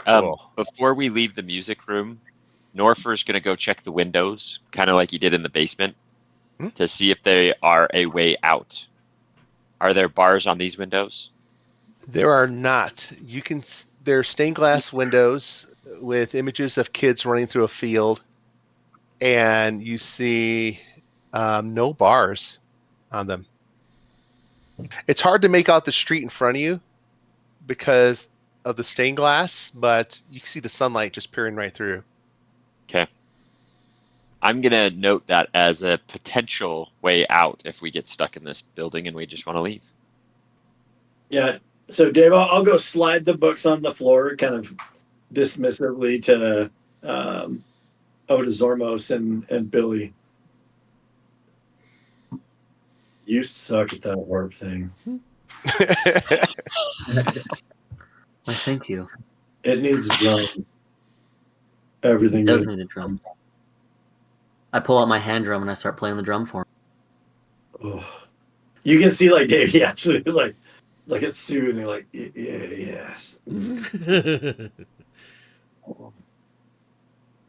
Cool. Before we leave the music room, Norfer's going to go check the windows, kind of like he did in the basement, to see if they are a way out. Are there bars on these windows? There are not. They're stained glass windows with images of kids running through a field, and you see no bars on them. It's hard to make out the street in front of you because of the stained glass, but you can see the sunlight just peering right through. Okay. I'm going to note that as a potential way out if we get stuck in this building and we just want to leave. Yeah. So Dave, I'll go slide the books on the floor, kind of dismissively to Zormos and Billy. You suck at that warp thing. Why, thank you. It needs a drum. Everything It does needs need a drum. I pull out my hand drum and I start playing the drum for him. Oh. You can see like Dave, he actually is like it's soothing, like yes.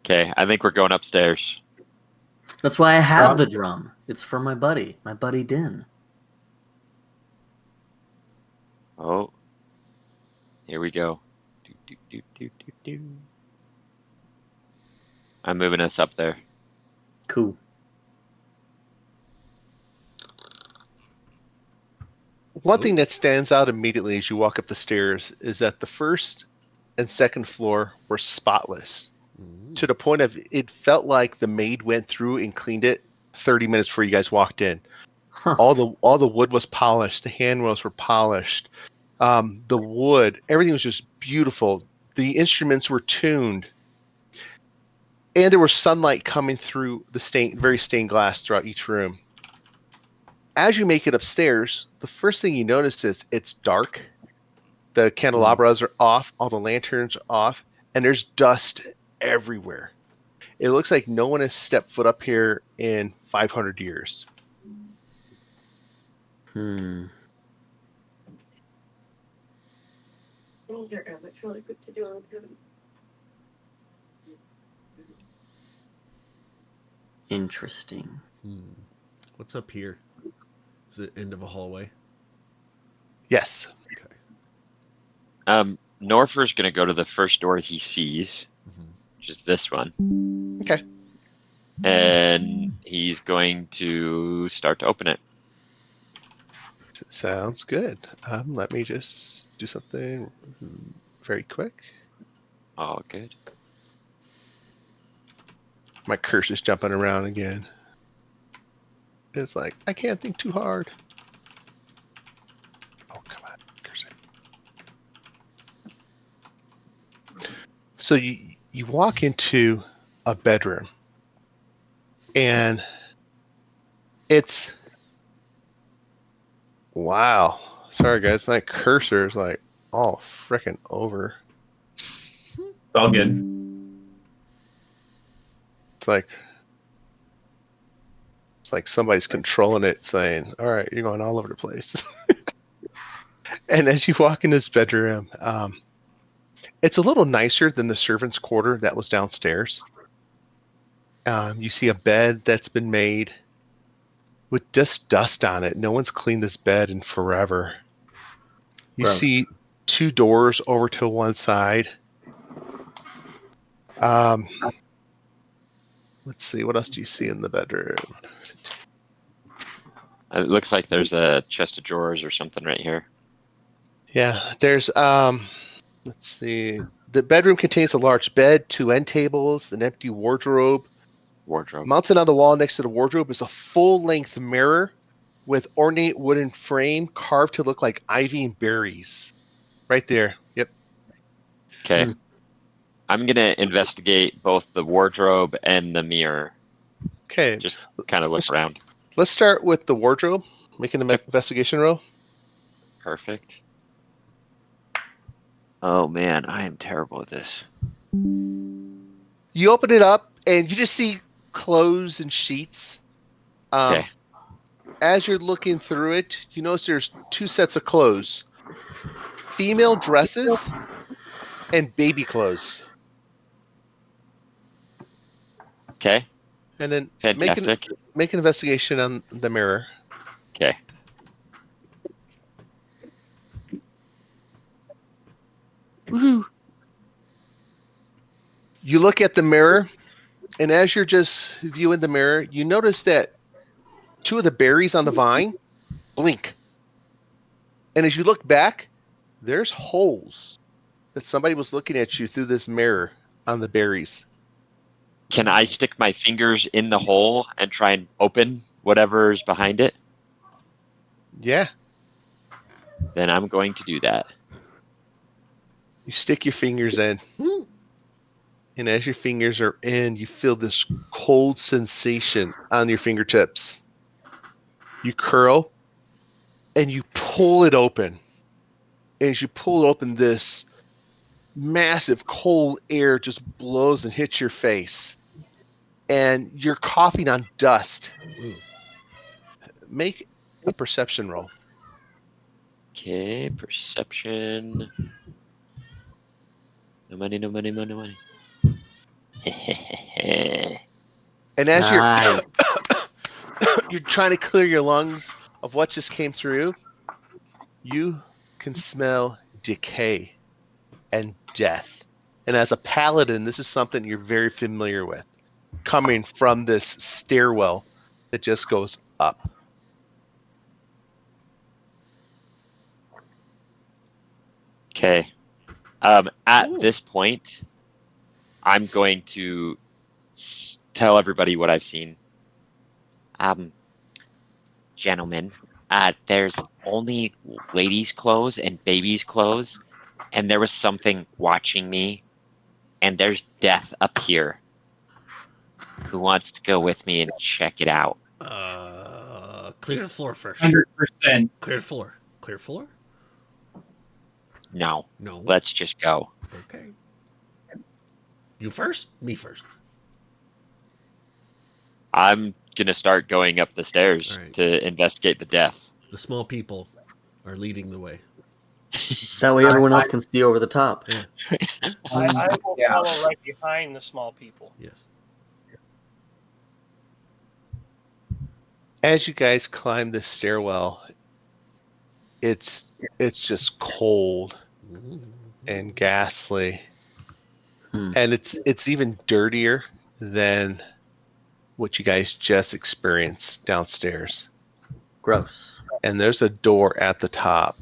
Okay, I think we're going upstairs. That's why I have the drum. It's for my buddy Din. Oh, here we go. I'm moving us up there. Cool. One thing that stands out immediately as you walk up the stairs is that the first and second floor were spotless, to the point of it felt like the maid went through and cleaned it 30 minutes before you guys walked in. Huh. All the wood was polished, the handrails were polished, the wood, everything was just beautiful. The instruments were tuned, and there was sunlight coming through the very stained glass throughout each room. As you make it upstairs, the first thing you notice is it's dark. The candelabras are off, all the lanterns are off, and there's dust everywhere. It looks like no one has stepped foot up here in 500 years. Interesting. What's up here? Is it end of a hallway? Yes. Okay. Norfer's going to go to the first door he sees, which is this one. Okay. And he's going to start to open it. Sounds good. Let me just do something very quick. Oh, good. My cursor's jumping around again. It's like, I can't think too hard. Oh, come on, cursor. So you walk into a bedroom, and it's... Wow. Sorry, guys. My cursor is like all frickin' over. It's all good. It's like somebody's controlling it, saying, "All right, you're going all over the place." And as you walk in this bedroom, it's a little nicer than the servants' quarter that was downstairs. You see a bed that's been made with just dust on it. No one's cleaned this bed in forever. You Gross. see 2 doors over to one side. Let's see, what else do you see in the bedroom? It looks like there's a chest of drawers or something right here. Yeah, there's let's see. The bedroom contains a large bed, 2 end tables, an empty wardrobe. Mounted on the wall next to the wardrobe is a full-length mirror with ornate wooden frame carved to look like ivy and berries. Right there. Yep. Okay. I'm going to investigate both the wardrobe and the mirror. Okay. Just kind of look around. Let's start with the wardrobe. Make an investigation roll. Perfect. Oh man, I am terrible at this. You open it up and you just see clothes and sheets. Okay. As you're looking through it, you notice there's 2 sets of clothes. Female dresses and baby clothes. Okay. And then Fantastic. make an investigation on the mirror. Okay. Woohoo. You look at the mirror, and as you're just viewing the mirror, you notice that 2 of the berries on the vine blink. And as you look back, there's holes that somebody was looking at you through this mirror on the berries. Can I stick my fingers in the hole and try and open whatever's behind it? Yeah. Then I'm going to do that. You stick your fingers in. And as your fingers are in, you feel this cold sensation on your fingertips. You curl and you pull it open. And as you pull it open, this massive cold air just blows and hits your face. And you're coughing on dust. Make a perception roll. Okay, perception. No money, no money, no money. And as Nice. you're trying to clear your lungs of what just came through, you can smell decay and death. And as a paladin, this is something you're very familiar with, coming from this stairwell that just goes up. Okay. At Ooh. this point, I'm going to tell everybody what I've seen. Gentlemen, there's only ladies' clothes and babies' clothes, and there was something watching me, and there's death up here. Who wants to go with me and check it out? Clear the floor first. 100%. Clear the floor. Clear floor? No. No. Let's just go. Okay. You first? Me first. I'm gonna start going up the stairs All right. to investigate the death. The small people are leading the way. That way everyone else can see over the top. Yeah. I will Yeah. follow right behind the small people. Yes. As you guys climb the stairwell, it's just cold and ghastly, and it's even dirtier than what you guys just experienced downstairs. Gross. And there's a door at the top.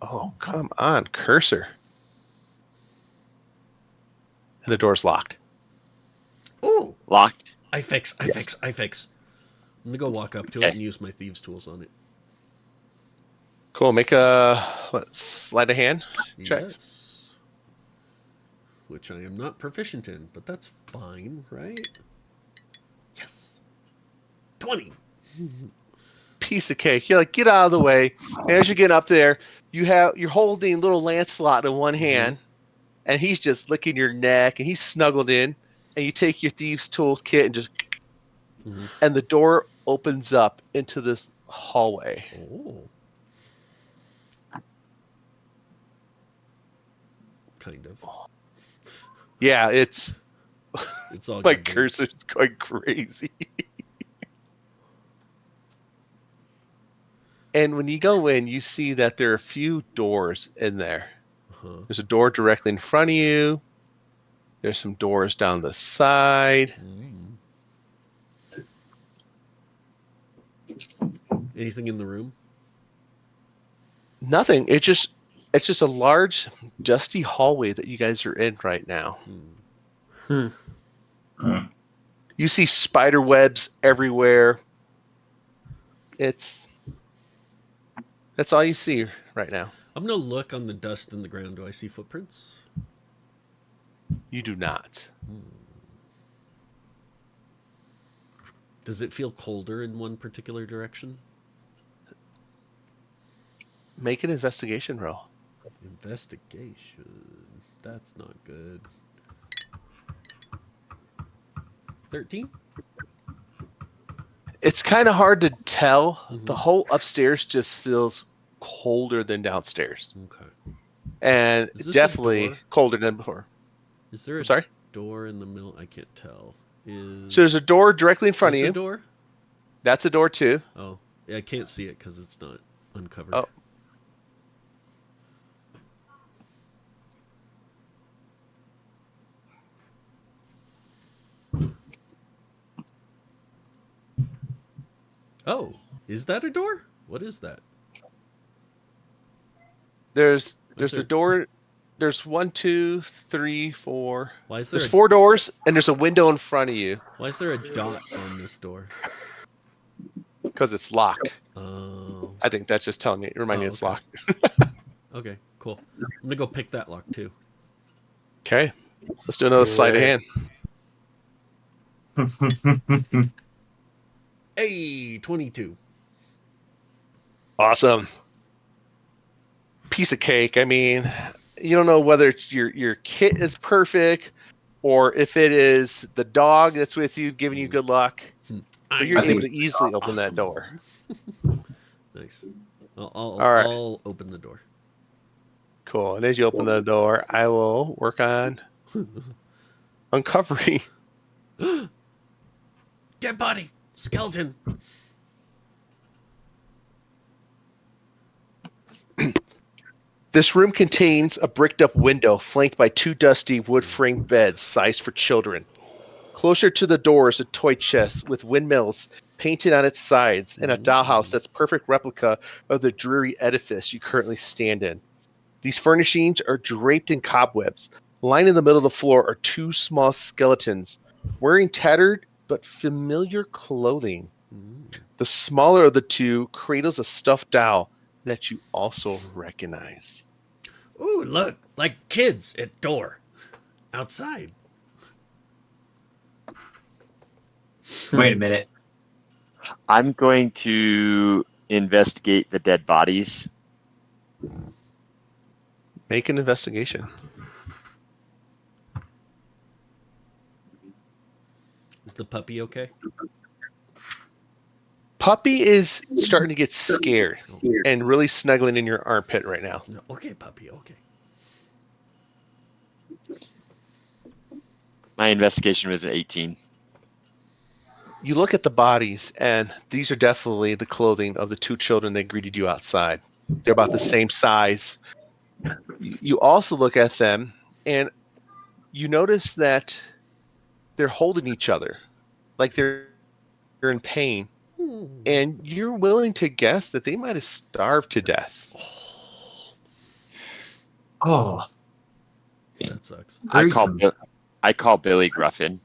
Oh, come on, cursor. And the door's locked. Ooh! Locked. I fix. I'm gonna go walk up to it Okay. and use my thieves' tools on it. Cool. Make a sleight of hand check. Yes. Which I am not proficient in, but that's fine, right? Yes. 20. Piece of cake. You're like, get out of the way. And as you're getting up there, you're holding little Lancelot in one hand, and he's just licking your neck, and he's snuggled in. And you take your thieves' tool kit and just, and the door opens up into this hallway. Oh. Kind of. Yeah, it's It's all my good, dude. cursor's going crazy. And when you go in, you see that there are a few doors in there. Uh-huh. There's a door directly in front of you. There's some doors down the side. Anything in the room? Nothing. It's just a large, dusty hallway that you guys are in right now. You see spider webs everywhere. That's all you see right now. I'm gonna look on the dust in the ground. Do I see footprints? You do not. Does it feel colder in one particular direction? Make an investigation roll. Investigation. That's not good. 13? It's kind of hard to tell. The whole upstairs just feels colder than downstairs. Okay. And Is this a definitely door? colder than before. Is there a Sorry? door in the middle? I can't tell. So there's a door directly in front of Is you. a door? That's a door too. Oh, yeah, I can't see it because it's not uncovered. Oh. Oh, is that a door? What is that? There's there- a door. There's 1, 2, 3, 4. Why is there There's a 4 doors, and there's a window in front of you Why is there a dot on this door? because it's locked. Oh. I think that's just telling you, reminding you it's okay. locked. Okay, cool. I'm gonna go pick that lock too. Okay, let's do another sleight of hand. Hey, 22. Awesome. Piece of cake. I mean, you don't know whether it's your kit is perfect or if it is the dog that's with you giving you good luck. But you're I think able to easily open that door. Nice. All right. I'll open the door. Cool. And as you open the door, I will work on uncovering. Dead body, skeleton. This room contains a bricked up window flanked by 2 dusty wood framed beds sized for children. Closer to the door is a toy chest with windmills painted on its sides and a dollhouse that's perfect replica of the dreary edifice you currently stand in. These furnishings are draped in cobwebs. Lying in the middle of the floor are two small skeletons wearing tattered but familiar clothing. The smaller of the two cradles a stuffed doll that you also recognize. Ooh, look, like kids at door. Outside. Wait a minute. I'm going to investigate the dead bodies. Make an investigation. Is the puppy okay? Puppy is starting to get scared and really snuggling in your armpit right now. No, okay, puppy, okay. My investigation was an 18. You look at the bodies, and these are definitely the clothing of the two children that greeted you outside. They're about the same size. You also look at them, and you notice that they're holding each other, like they're in pain. And you're willing to guess that they might have starved to death. Oh, That sucks. gruesome. I call Billy Gruffin.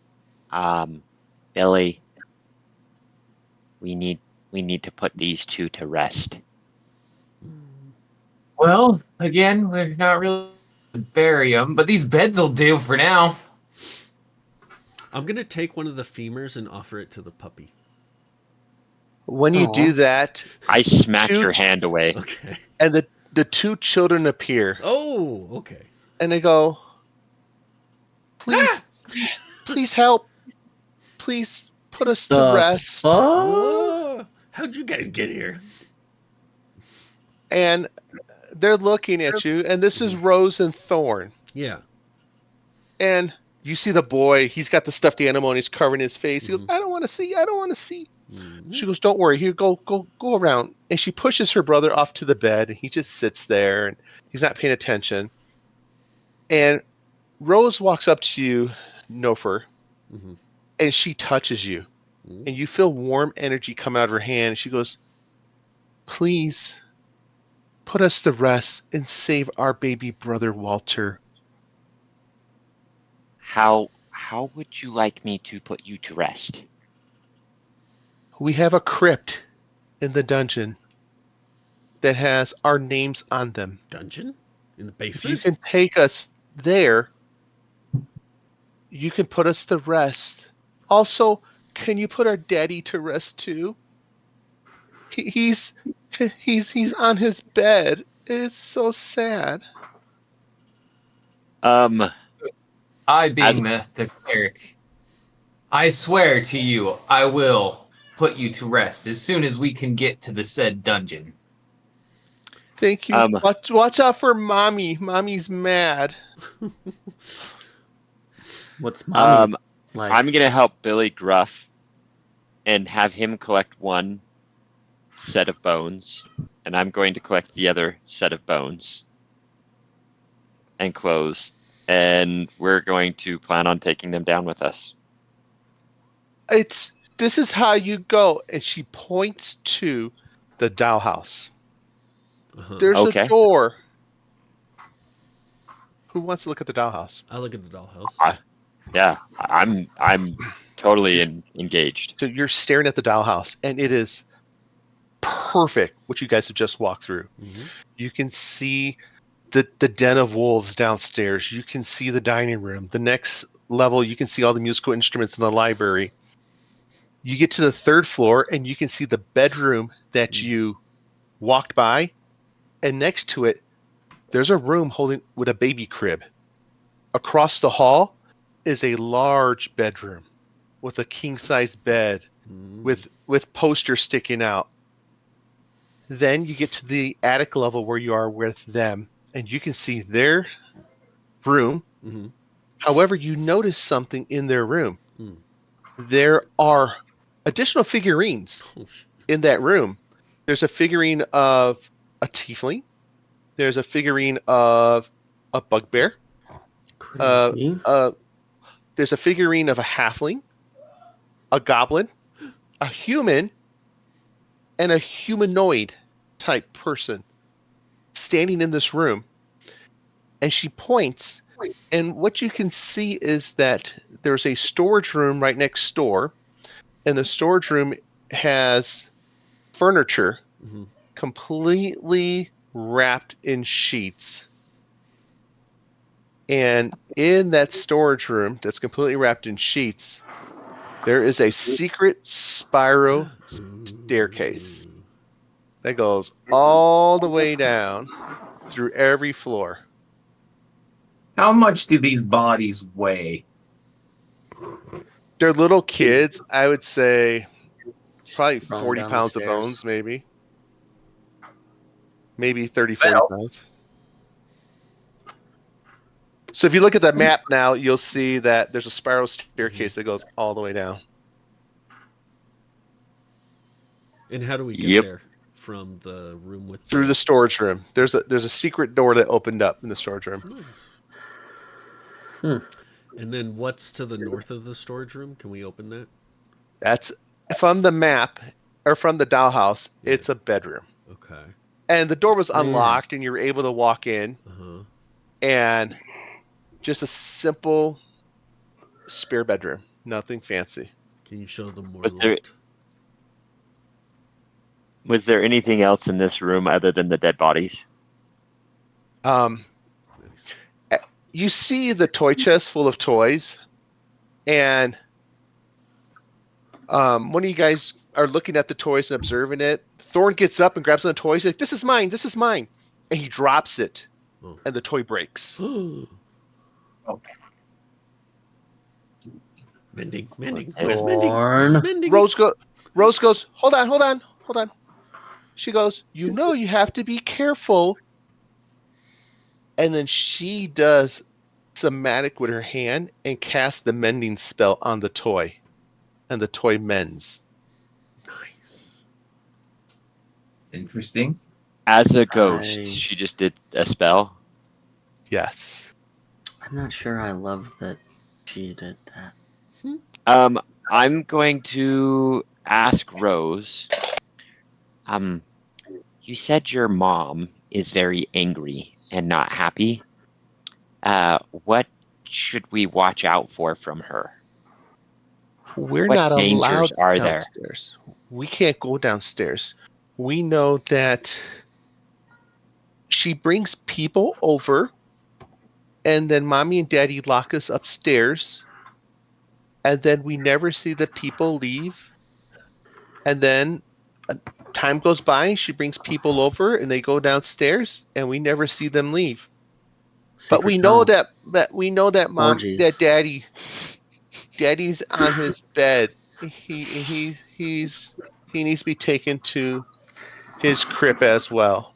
Billy, we need to put these two to rest. Well, again, we're not really to bury them, but these beds will do for now. I'm going to take one of the femurs and offer it to the puppy. When you do that, I smack Two- your hand away. Okay. and the two children appear, Oh, okay. and they go, please help. Please put us to rest. Oh, how'd you guys get here? And they're looking at you, and this is Rose and Thorn. Yeah. And you see the boy, he's got the stuffed animal and he's covering his face. He goes, I don't want to see. She goes, don't worry, here, go around. And she pushes her brother off to the bed, and he just sits there, and he's not paying attention. And Rose walks up to you, Nofer, and she touches you. And you feel warm energy come out of her hand. She goes, please put us to rest and save our baby brother Walter. How would you like me to put you to rest? We have a crypt in the dungeon that has our names on them. Dungeon? In the If you basement? can take us there, you can put us to rest. Also, can you put our daddy to rest too? He's on his bed. It's so sad. I, being the cleric, I swear to you, I will put you to rest as soon as we can get to the said dungeon. Thank you. Watch out for mommy. Mommy's mad. What's mommy like? I'm gonna help Billy Gruff and have him collect one set of bones, and I'm going to collect the other set of bones and clothes, and we're going to plan on taking them down with us. This is how you go. And she points to the dollhouse. There's a door. Who wants to look at the dollhouse? I look at the dollhouse. Yeah, I'm totally engaged. So you're staring at the dollhouse, and it is perfect what you guys have just walked through. You can see the den of wolves downstairs. You can see the dining room. The next level, you can see all the musical instruments in the library. You get to the third floor, and you can see the bedroom that you walked by, and next to it, there's a room with a baby crib. Across the hall is a large bedroom with a king-size bed with posters sticking out. Then you get to the attic level where you are with them, and you can see their room. However, you notice something in their room. There are additional figurines in that room. There's a figurine of a tiefling. There's a figurine of a bugbear. There's a figurine of a halfling. a goblin, a human, and a humanoid type person standing in this room. And she points, and what you can see is that there's a storage room right next door, and the storage room has furniture Mm-hmm. completely wrapped in sheets. And in that storage room that's completely wrapped in sheets, there is a secret spiral staircase that goes all the way down through every floor. How much do these bodies weigh? They're little kids. I would say probably Throw 'em 40 down the pounds of stairs. bones, maybe. Maybe 30, 40 Well. pounds. So if you look at the map now, you'll see that there's a spiral staircase that goes all the way down. And how do we get Yep. there from the room with Through the storage room. There's a secret door that opened up in the storage room. Nice. Hmm. And then what's to the north of the storage room? Can we open that? That's from the map or from the dollhouse. Yeah. It's a bedroom. Okay. And the door was Oh, yeah. unlocked and you were able to walk in, Uh-huh. and just a simple spare bedroom. Nothing fancy. Can you show them more Was there- loft? Was there anything else in this room other than the dead bodies? Um, Nice. you see the toy chest full of toys, and one of you guys are looking at the toys and observing it. Thorn gets up and grabs one of the toys. He's like, "This is mine. This is mine," and he drops it, Oh. and the toy breaks. Mending. Where's Thorn. mending? Rose goes, hold on. She goes, "You know you have to be careful." And then she does somatic with her hand and casts the mending spell on the toy. And the toy mends. Nice. Interesting. As a ghost, I- she just did a spell. Yes. I'm not sure I love that she did that. I'm going to ask Rose. You said your mom is very angry and not happy. What should we watch out for from her? We're What not dangers allowed are there? downstairs. We can't go downstairs. We know that she brings people over, and then mommy and daddy lock us upstairs, and then we never see the people leave. And then time goes by, she brings people over, and they go downstairs, and we never see them leave. But we know that mom, Orgies. that daddy's on his bed. He needs to be taken to his crib as well.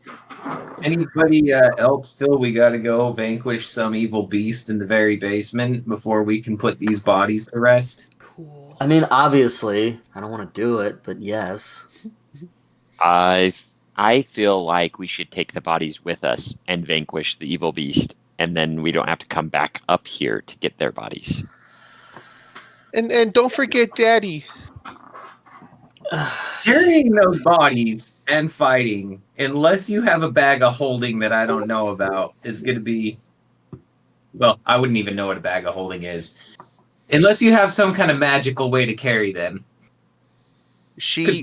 Anybody else feel we gotta go vanquish some evil beast in the very basement before we can put these bodies to rest? Cool. I mean, obviously, I don't want to do it, but yes. I feel like we should take the bodies with us and vanquish the evil beast, and then we don't have to come back up here to get their bodies. And don't forget daddy. Carrying those bodies and fighting, unless you have a bag of holding that I don't know about, is going to be... Well, I wouldn't even know what a bag of holding is. Unless you have some kind of magical way to carry them. She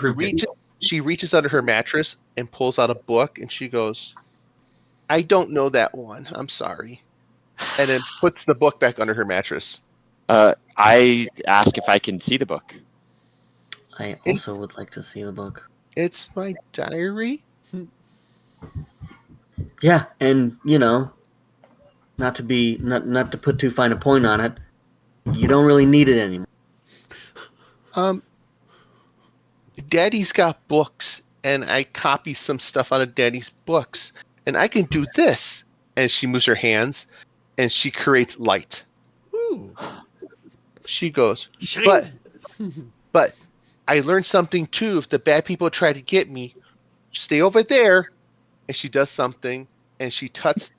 reaches under her mattress and pulls out a book, and she goes, "I don't know that one. I'm sorry." And then puts the book back under her mattress. I ask if I can see the book. I also would like to see the book. It's my diary. Yeah, and not to put too fine a point on it, you don't really need it anymore. Daddy's got books, and I copy some stuff out of Daddy's books, and I can do this. And she moves her hands, and she creates light. Ooh. She goes, Shine. but I learned something too. If the bad people try to get me, stay over there. And she does something, and she touches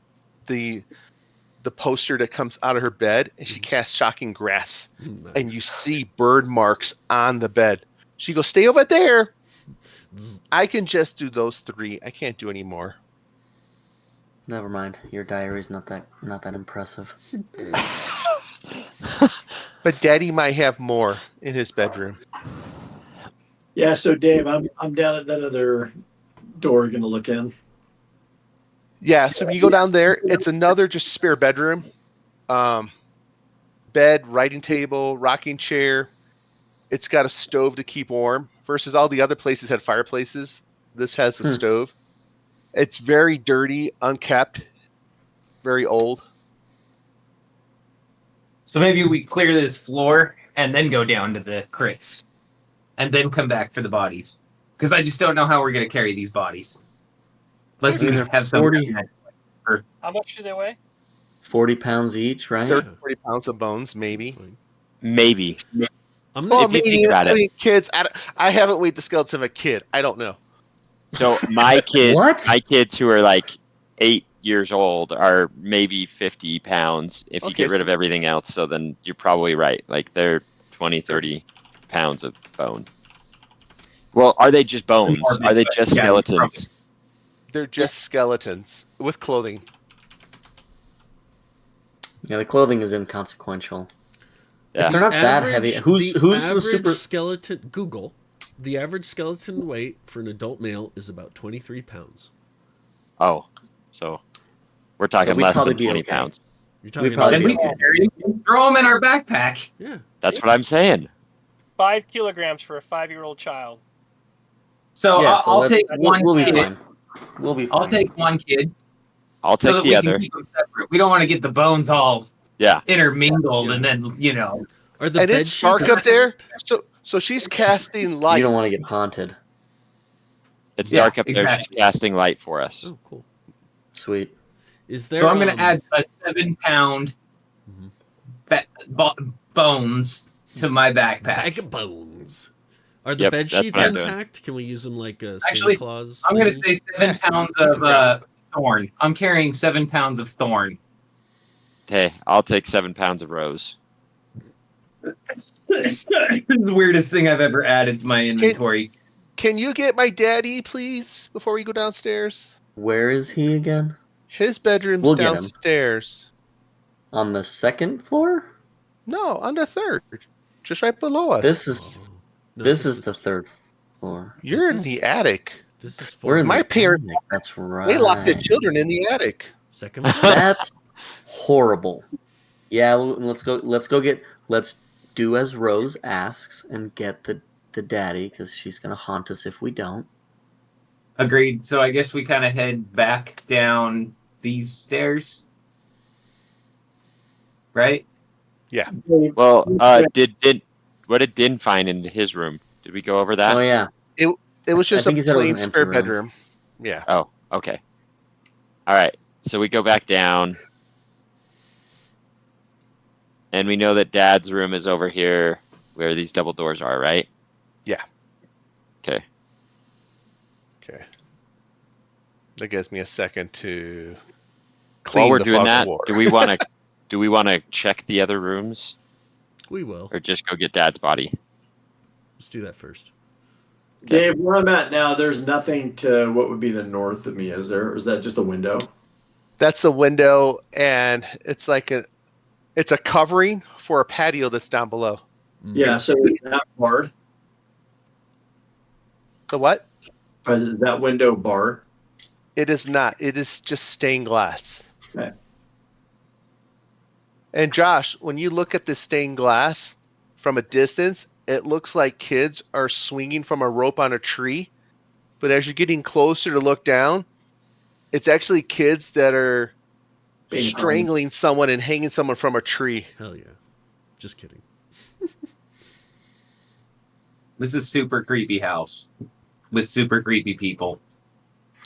the the poster that comes out of her bed, and she casts shocking graphs, Nice. and you see bird marks on the bed. She goes, "Stay over there." I can just do those 3. I can't do any more. Never mind. Your diary's not that impressive. But Daddy might have more in his bedroom. Yeah, so Dave, I'm down at that other door gonna look in. Yeah, so when you go down there, it's another just spare bedroom. Bed, writing table, rocking chair. It's got a stove to keep warm. Versus all the other places had fireplaces. This has a stove. It's very dirty, unkept, very old. So maybe we clear this floor and then go down to the crypts, and then come back for the bodies. Because I just don't know how we're going to carry these bodies. Unless we They're have some. 40, How much do they weigh? 40 pounds each, right? 30, 40 pounds of bones, maybe. Fine. Maybe. I'm Well, gonna, If you think about it. I mean, kids. I haven't weighed the skeleton of a kid. I don't know. So my What? kids who are like 8 years old are maybe 50 pounds if you Okay, get rid so- of everything else. So then you're probably right. Like they're 20, 30 pounds of bone. Well, are they just bones? Are they just Yeah, skeletons? They're just skeletons with clothing. Yeah, the clothing is inconsequential. Yeah. If they're not that heavy, who's the average super? skeleton? Google. The average skeleton weight for an adult male is about 23 pounds. Oh, so we're talking So we'd less probably than be 20 okay. pounds. You're talking probably Then about we can carry them, throw them in our backpack. yeah. That's what I'm saying. 5 kilograms for a 5-year-old child. So Yeah, so I'll let's- take one We'll be kid. fine. We'll be fine. I'll take one kid I'll so take that the we other. can keep them separate. We don't want to get the bones all Yeah. intermingled Yeah. and then. Are the And bed it's dark sheets up there. intact? So she's casting light. You don't want to get haunted. It's Yeah, dark up there. She's exactly. casting light for us. Oh, cool. Sweet. Is there? So I'm going to add a 7-pound bones to my backpack. bag of bones. Are the Yep, bed that's sheets what I'm doing. intact? Can we use them like a Actually, Santa Claus? I'm going to thing? say 7 pounds of thorn. I'm carrying 7 pounds of thorn. Hey, I'll take 7 pounds of rose. This is the weirdest thing I've ever added to my inventory. Can you get my daddy, please, before we go downstairs? Where is he again? His bedroom's We'll get him. downstairs. On the second floor? No, on the 3rd. Just right below us. This is Oh, no, this is the third floor. You're in this the is- attic. This is We're in My the parents- attic, That's right. They locked the children in the attic. second floor. That's horrible. Yeah, let's go. Let's do as Rose asks and get the daddy because she's gonna haunt us if we don't. Agreed. So I guess we kind of head back down these stairs. Right? Well, what did Din find in his room? Did we go over that? Oh yeah, It was just think a he said it was plain an empty spare room. bedroom. Yeah. Oh, okay. All right. So we go back down. And we know that Dad's room is over here where these double doors are, right? Yeah. Okay. Okay. That gives me a second to clean While we're the doing fog that, of war. do we want to check the other rooms We will. or just go get Dad's body? Let's do that first. Dave, where I'm at now, there's nothing to what would be the north of me, is there? Or is that just a window? That's a window, and it's like it's a covering for a patio that's down below. Yeah, so is that barred? The what? Or is that window barred? It is not. It is just stained glass. Okay. And Josh, when you look at this stained glass from a distance, it looks like kids are swinging from a rope on a tree. But as you're getting closer to look down, it's actually kids that are Being strangling someone and hanging someone from a tree. Hell yeah. Just kidding. This is super creepy house with super creepy people.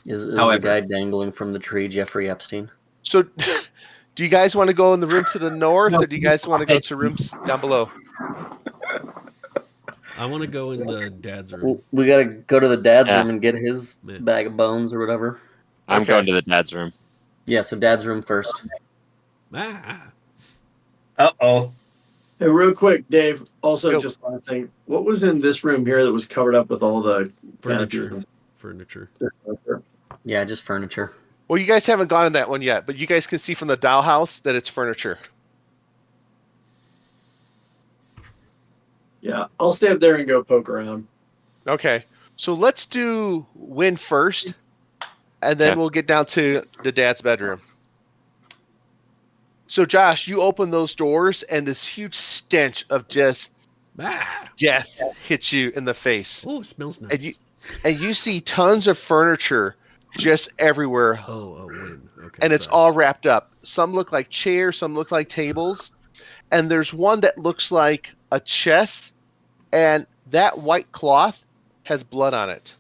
is the However- guy dangling from the tree Jeffrey Epstein? So, do you guys want to go in the room to the north, or do you guys want to go to rooms down below? I want to go in the dad's room. Well, we gotta go to the dad's Yeah. room and get his Yeah. bag of bones or whatever. I'm Okay. going to the Dad's room. Yeah, so dad's room first. Ah. Uh-oh. Hey, real quick, Dave. Also, Go. just last thing. What was in this room here that was covered up with all the Furniture. canopies Furniture. and stuff? Yeah, just furniture. Well, you guys haven't gone in that one yet, but you guys can see from the dollhouse that it's furniture. Yeah, I'll stay up there and go poke around. Okay. So let's do Win first, and then Okay. we'll get down to the dad's bedroom. So, Josh, you open those doors, and this huge stench of just Ah. death hits you in the face. Oh, it smells nice. And you see tons of furniture just everywhere, Oh, win. Okay. and it's sorry. all wrapped up. Some look like chairs, some look like tables, and there's one that looks like a chest, and that white cloth has blood on it.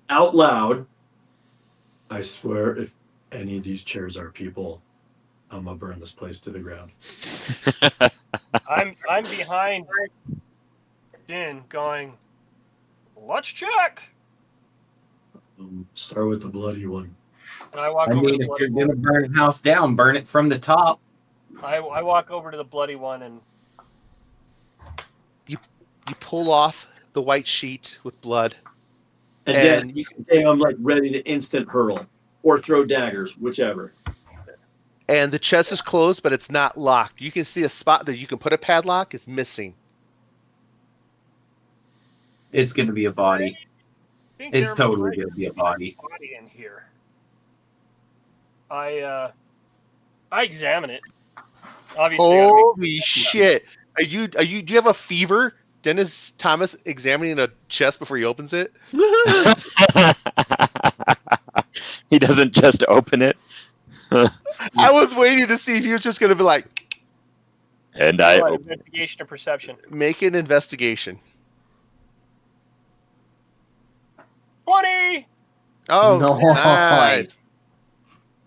Out loud, I swear, if any of these chairs are people, I'm gonna burn this place to the ground. I'm behind Din going, let's check. Start with the bloody one. And I walk I over to mean, the if bloody you're one. going to burn a house down, burn it from the top. I walk over to the bloody one and You pull off the white sheet with blood, And and then you can say I'm like ready to instant hurl or throw daggers, whichever. and the chest is closed, but it's not locked. You can see a spot that you can put a padlock is missing. It's going to be a body. I think It's there totally might going to be a body. body in here. I examine it. Obviously, I gotta Holy shit! Do you have a fever? Dennis Thomas examining a chest before he opens it. He doesn't just open it. I was waiting to see if you were just gonna be like, And make I what, open. investigation or perception. make an investigation. 20. Oh, Nice. nice.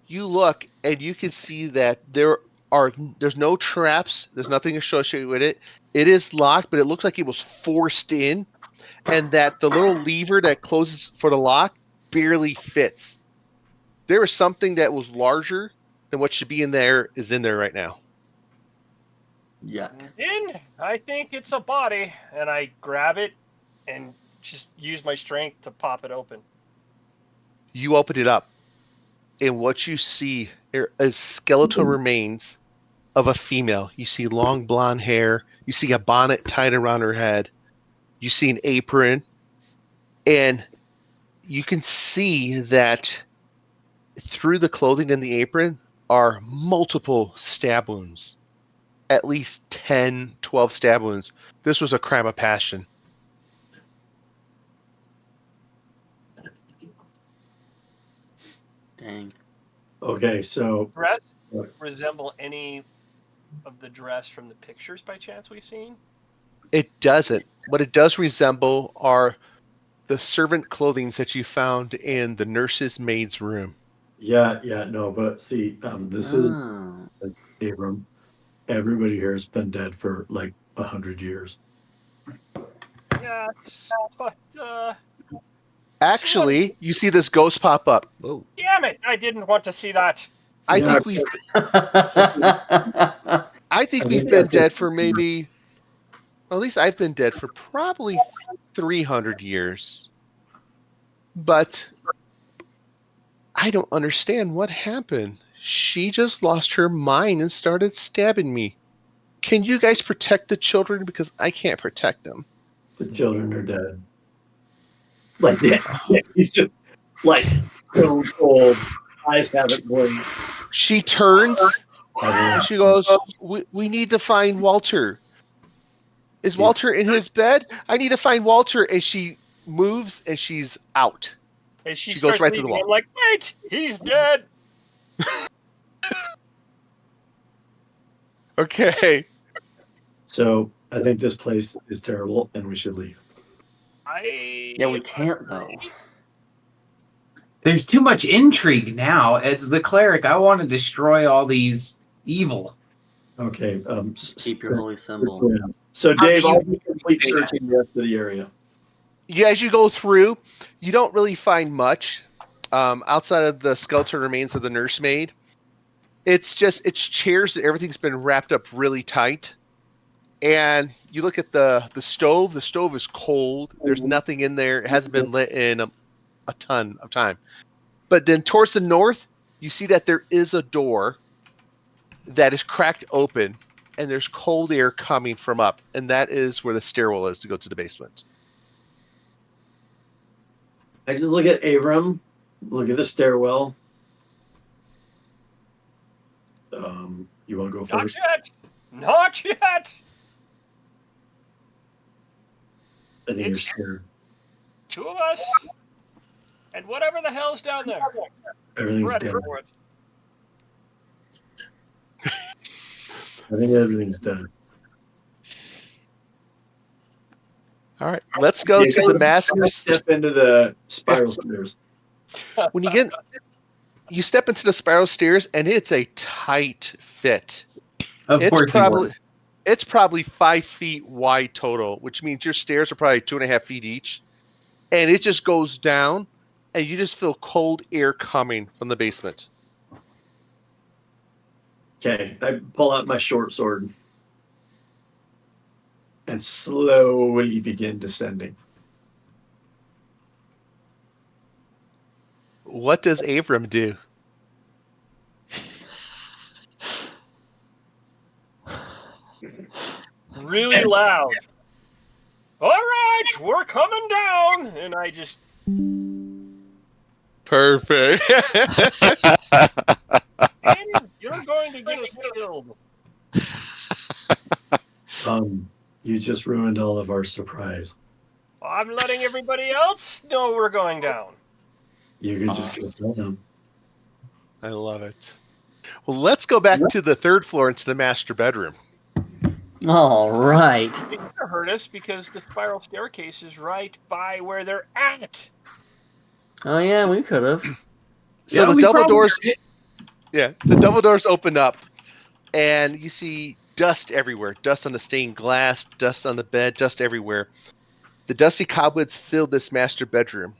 You look and you can see that there's no traps. There's nothing associated with it. It is locked, but it looks like it was forced in, and that the little lever that closes for the lock barely fits. There is something that was larger than what should be in there is in there right now. Yeah. Din, I think it's a body, and I grab it and just use my strength to pop it open. You open it up, and what you see is skeletal remains of a female. You see long blonde hair. You see a bonnet tied around her head. You see an apron, and you can see that through the clothing and the apron are multiple stab wounds. At least 10, 12 stab wounds. This was a crime of passion. Dang. Okay, so Dress What? resemble any of the dress from the pictures by chance we've seen? It doesn't. What it does resemble are the servant clothing that you found in the nurse's maid's room. yeah, no, but see, this is Oh. Abram. Everybody here has been dead for like 100 years. Yes, but Actually, you see this ghost pop up. Whoa. damn it! I didn't want to see that. I Yeah. think we've been dead for maybe, well, at least I've been dead for probably 300 years. But I don't understand what happened. She just lost her mind and started stabbing me. Can you guys protect the children? Because I can't protect them. The children are dead. Like, yeah, he's just like stone cold. Eyes haven't blinked. She turns and she goes, we need to find Walter. Is Walter in his bed? I need to find Walter. And she moves and she's out. And she She starts goes right to the leaving. wall. I'm like, wait, he's dead. Okay. So I think this place is terrible and we should leave. Yeah, we can't though. There's too much intrigue now. As the cleric, I want to destroy all these evil. Okay. Keep your holy symbol. Yeah. So Dave, I'll be complete searching the rest of the area. Yeah, as you go through, you don't really find much. outside of the skeletal remains of the nursemaid. It's chairs and everything's been wrapped up really tight. And you look at the stove. The stove is cold. There's nothing in there. It hasn't been lit in a ton of time. But then towards the north, you see that there is a door that is cracked open, and there's cold air coming from up, and that is where the stairwell is to go to the basement. I just look at Abram, look at the stairwell. You want to go Not first? yet. Not yet. I think you're scared. Two of us, and whatever the hell's down there. Everything's Ready dead. for it. I think everything's dead. All right, let's go to the master. Step into the spiral stairs. When you step into the spiral stairs, and it's a tight fit. Of course, It's probably 5 feet wide total, which means your stairs are probably 2.5 feet each, and it just goes down, and you just feel cold air coming from the basement. Okay, I pull out my short sword and slowly begin descending. What does Abram do? Really loud. All right, we're coming down, and I just Perfect. and you're going to get us killed. You just ruined all of our surprise. I'm letting everybody else know we're going down. You could just go tell them. I love it. Well, let's go back to the third floor into the master bedroom. All right. It could have hurt us because the spiral staircase is right by where they're at. Oh yeah, we could have. So the double doors, the double doors open up, and you see dust everywhere. Dust on the stained glass, dust on the bed, dust everywhere. The dusty cobwebs fill this master bedroom.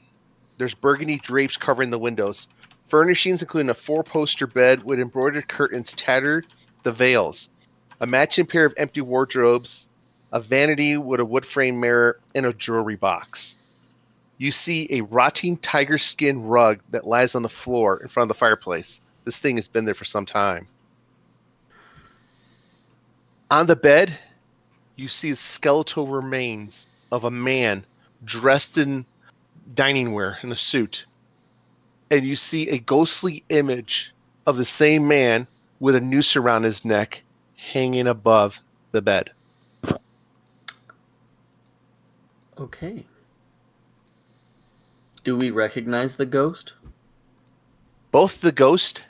There's burgundy drapes covering the windows. Furnishings including a 4-poster bed with embroidered curtains tattered the veils, a matching pair of empty wardrobes, a vanity with a wood frame mirror, and a jewelry box. You see a rotting tiger skin rug that lies on the floor in front of the fireplace. This thing has been there for some time. On the bed, you see skeletal remains of a man dressed in dining wear in a suit. And you see a ghostly image of the same man with a noose around his neck hanging above the bed. Okay. Do we recognize the ghost? Both the ghost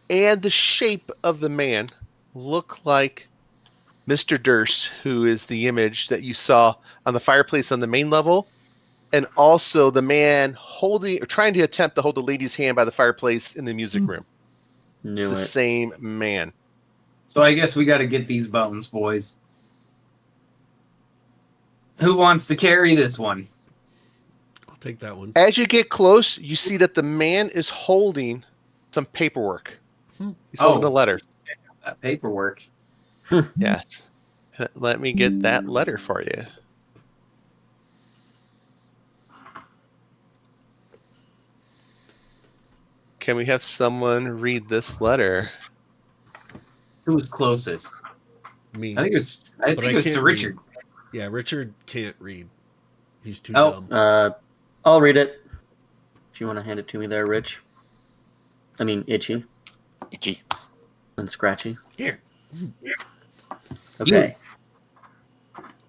and the shape of the man look like Mr. Durst, who is the image that you saw on the fireplace on the main level, and also the man trying to attempt to hold the lady's hand by the fireplace in the music room. It's the same man. So I guess we got to get these bones, boys. Who wants to carry this one? I'll take that one. As you get close, you see that the man is holding some paperwork. He's holding a letter. That paperwork. Yes. Let me get that letter for you. Can we have someone read this letter? Who was closest? Me. I think it was Sir Richard. Yeah, Richard can't read. He's too Oh. dumb. I'll read it. If you want to hand it to me there, Rich. I mean, Itchy. Itchy. And Scratchy. Here. Okay.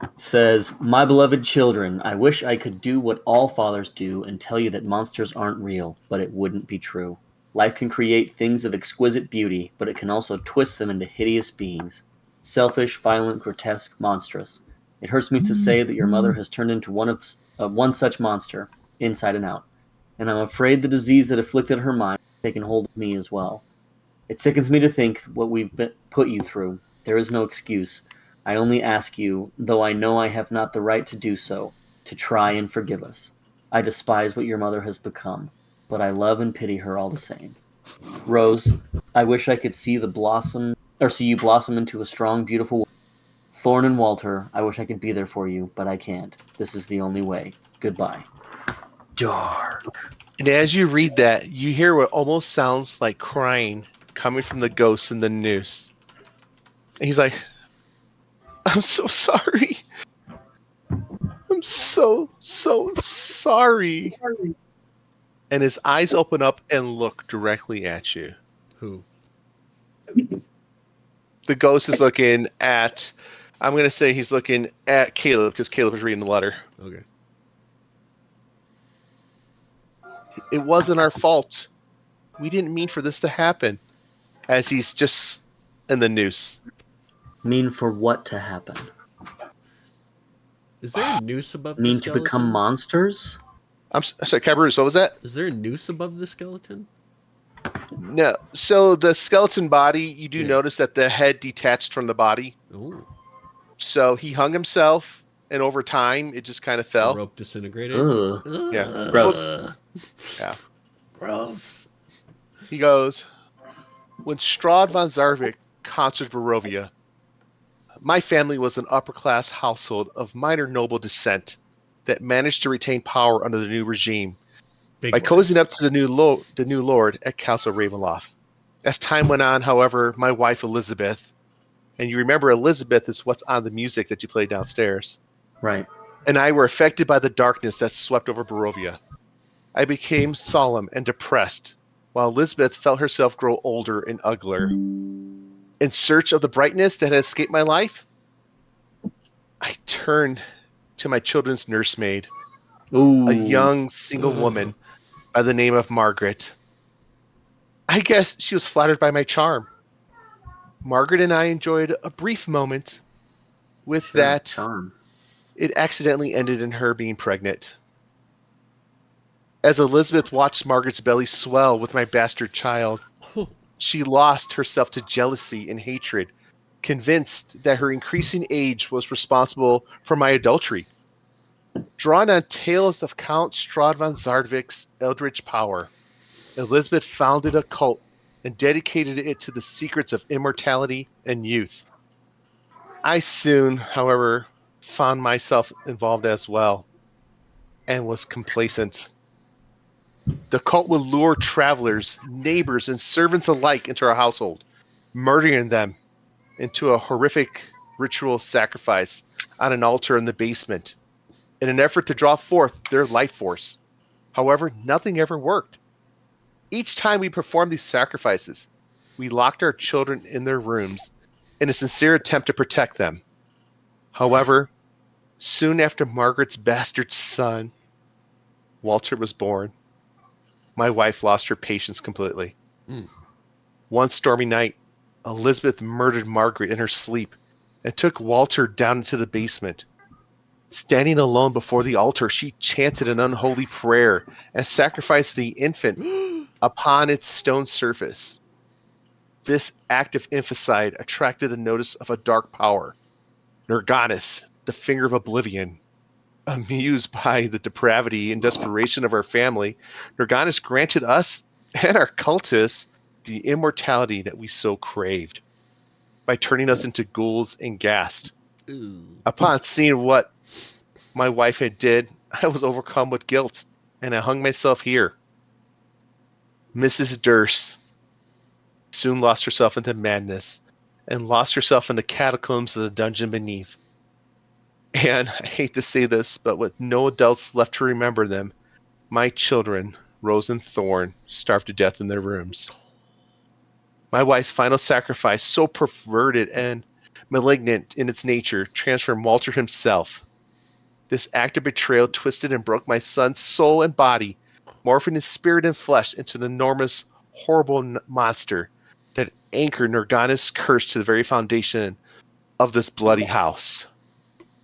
It says, "My beloved children, I wish I could do what all fathers do and tell you that monsters aren't real, but it wouldn't be true. Life can create things of exquisite beauty, but it can also twist them into hideous beings. Selfish, violent, grotesque, monstrous. It hurts me to say that your mother has turned into one such monster, inside and out. And I'm afraid the disease that afflicted her mind has taken hold of me as well. It sickens me to think what we've put you through. There is no excuse. I only ask you, though I know I have not the right to do so, to try and forgive us. I despise what your mother has become. but I love and pity her all the same. Rose, I wish I could see you blossom into a strong, beautiful woman. Thorn and Walter, I wish I could be there for you, but I can't. This is the only way. Goodbye. Dark. And as you read that, you hear what almost sounds like crying coming from the ghost in the noose. And he's like, I'm so sorry. I'm so sorry. And his eyes open up and look directly at you. Who? The ghost is looking at, I'm going to say he's looking at Caleb because Caleb is reading the letter. Okay. It wasn't our fault. We didn't mean for this to happen. As he's just in the noose. Mean for what to happen? Is there a noose above the Mean skeleton? to become monsters? I'm sorry, Cabarrus, what was that? Is there a noose above the skeleton? No. So the skeleton body, you do Yeah. notice that the head detached from the body. Oh. So he hung himself, and over time, it just kind of The fell. rope disintegrated. Ugh. Yeah. Gross. Yeah. Gross. He goes, when Strahd von Zarvik conquered Barovia, my family was an upper-class household of minor noble descent that managed to retain power under the new regime Big by words. cozying up to the new lord at Castle Ravenloft. As time went on, however, my wife Elizabeth, and you remember Elizabeth is what's on the music that you played downstairs, Right. and I were affected by the darkness that swept over Barovia. I became solemn and depressed, while Elizabeth felt herself grow older and uglier. In search of the brightness that had escaped my life, I turned to my children's nursemaid, Ooh. a young single woman by the name of Margaret. I guess she was flattered by my charm. Margaret and I enjoyed a brief moment. With Sure, that, charm. it accidentally ended in her being pregnant. As Elizabeth watched Margaret's belly swell with my bastard child, she lost herself to jealousy and hatred, convinced that her increasing age was responsible for my adultery. Drawn on tales of Count Strahd von Zardvik's eldritch power, Elizabeth founded a cult and dedicated it to the secrets of immortality and youth. I soon, however, found myself involved as well, and was complacent. The cult would lure travelers, neighbors, and servants alike into our household, murdering them into a horrific ritual sacrifice on an altar in the basement in an effort to draw forth their life force. However, nothing ever worked. Each time we performed these sacrifices, we locked our children in their rooms in a sincere attempt to protect them. However, soon after Margaret's bastard son, Walter, was born, my wife lost her patience completely. One stormy night, Elizabeth murdered Margaret in her sleep and took Walter down into the basement. Standing alone before the altar, she chanted an unholy prayer and sacrificed the infant upon its stone surface. This act of infanticide attracted the notice of a dark power, Nerganis, the Finger of Oblivion. Amused by the depravity and desperation of our family, Nerganis granted us and our cultists the immortality that we so craved by turning us into ghouls and ghast. Upon seeing what my wife had did, I was overcome with guilt, and I hung myself here. Mrs. Durst soon lost herself into madness and lost herself in the catacombs of the dungeon beneath. And I hate to say this, but with no adults left to remember them, my children, Rose and Thorn, starved to death in their rooms. My wife's final sacrifice, so perverted and malignant in its nature, transformed Walter himself. This act of betrayal twisted and broke my son's soul and body, morphing his spirit and flesh into an enormous, horrible monster that anchored Nerganis' curse to the very foundation of this bloody house.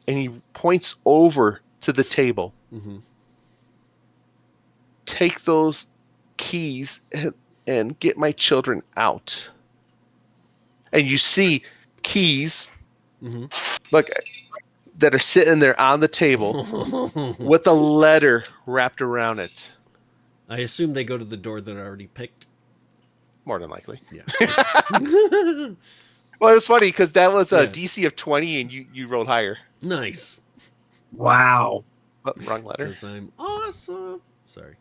And he points over to the table. Take those keys and get my children out. And you see keys, look, that are sitting there on the table with a letter wrapped around it. I assume they go to the door that I already picked. More than likely. Yeah. Well, it was funny because that was a Yeah. DC of 20 and you rolled higher. Nice. Wow. Oh, wrong letter. Because I'm awesome. Sorry.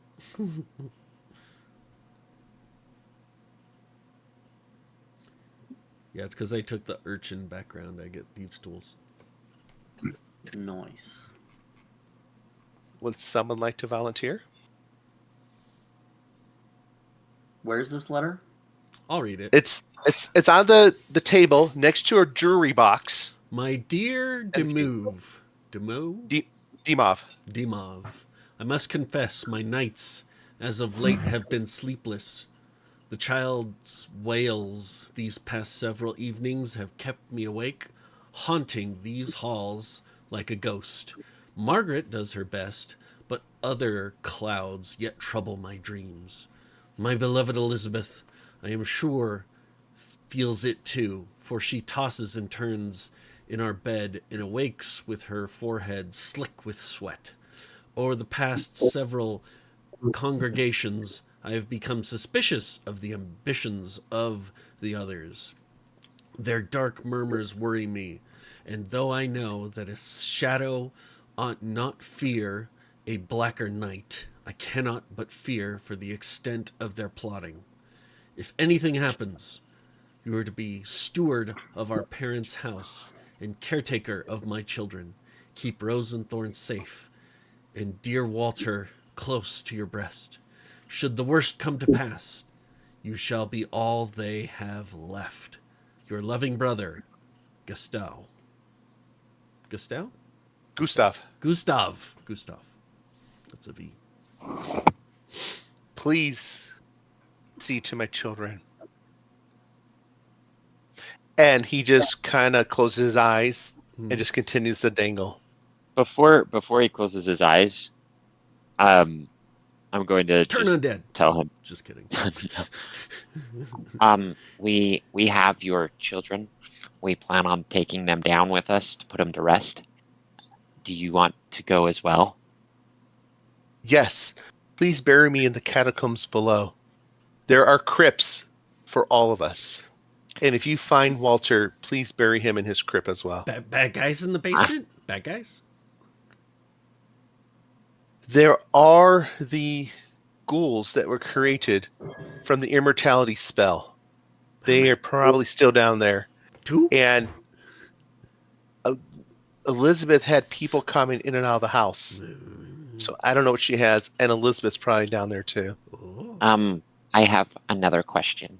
Yeah, it's because I took the urchin background. I get thieves' tools. Nice. Would someone like to volunteer? Where's this letter? I'll read it. It's on the table next to a jewelry box. My dear Demove. Demov. Dimov. I must confess, my nights as of late have been sleepless. The child's wails these past several evenings have kept me awake, haunting these halls like a ghost. Margaret does her best, but other clouds yet trouble my dreams. My beloved Elizabeth, I am sure, feels it too, for she tosses and turns in our bed and awakes with her forehead slick with sweat. Over the past several congregations, I have become suspicious of the ambitions of the others. Their dark murmurs worry me, and though I know that a shadow ought not fear a blacker night, I cannot but fear for the extent of their plotting. If anything happens, you are to be steward of our parents' house and caretaker of my children. Keep Rose and Thorn safe, and dear Walter close to your breast. Should the worst come to pass, you shall be all they have left. Your loving brother, Gustav. Gustav? Gustav. Gustav. That's a V. Please see to my children. And he just kind of closes his eyes and just continues to dangle. Before he closes his eyes, I'm going to Turn just undead. tell him. Just kidding. We have your children. We plan on taking them down with us to put them to rest. Do you want to go as well? Yes, please bury me in the catacombs below. There are crypts for all of us. And if you find Walter, please bury him in his crypt as well. Bad guys in the basement? Bad guys? There are the ghouls that were created from the immortality spell. They are probably still down there. Two? And Elizabeth had people coming in and out of the house. So I don't know what she has. And Elizabeth's probably down there too. Oh. I have another question.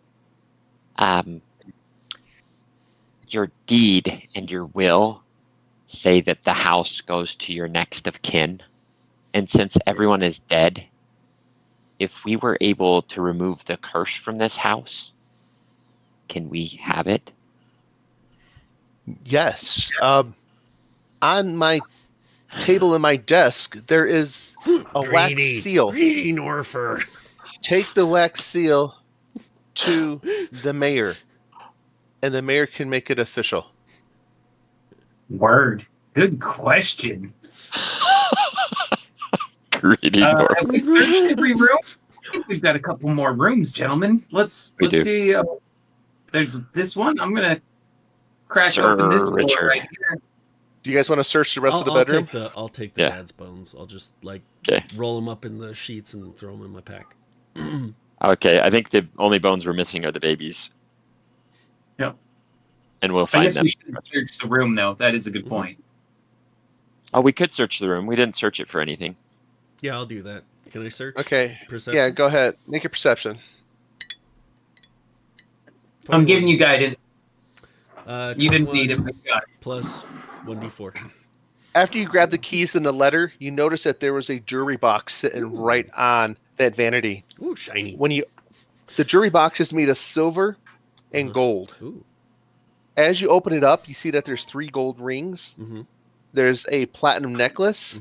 Your deed and your will say that the house goes to your next of kin. And since everyone is dead, if we were able to remove the curse from this house, can we have it? Yes. On my table in my desk, there is a wax seal. Greedy Norfer. Take the wax seal to the mayor, and the mayor can make it official. Word. Good question. Greedy Have we searched every room? I think we've got a couple more rooms, gentlemen. Let's see. There's this one. I'm gonna crack open this door right here. Do you guys want to search the rest of the bedroom? I'll take the dad's bones. I'll just roll them up in the sheets and throw them in my pack. Okay, I think the only bones we're missing are the babies. Yep. And we'll find I guess them. we should search the room, though. That is a good point. Oh, we could search the room. We didn't search it for anything. Yeah, I'll do that. Can I search? Okay. Perception? Yeah, go ahead. Make a perception. 21. I'm giving you guidance. You didn't 21 need it, but you got it. Plus 1d4. After you grab the keys and the letter, you notice that there was a jewelry box sitting right on that vanity. Ooh, shiny. The jewelry box is made of silver and gold. Ooh. As you open it up, you see that there's 3 gold rings. Mm-hmm. There's a platinum necklace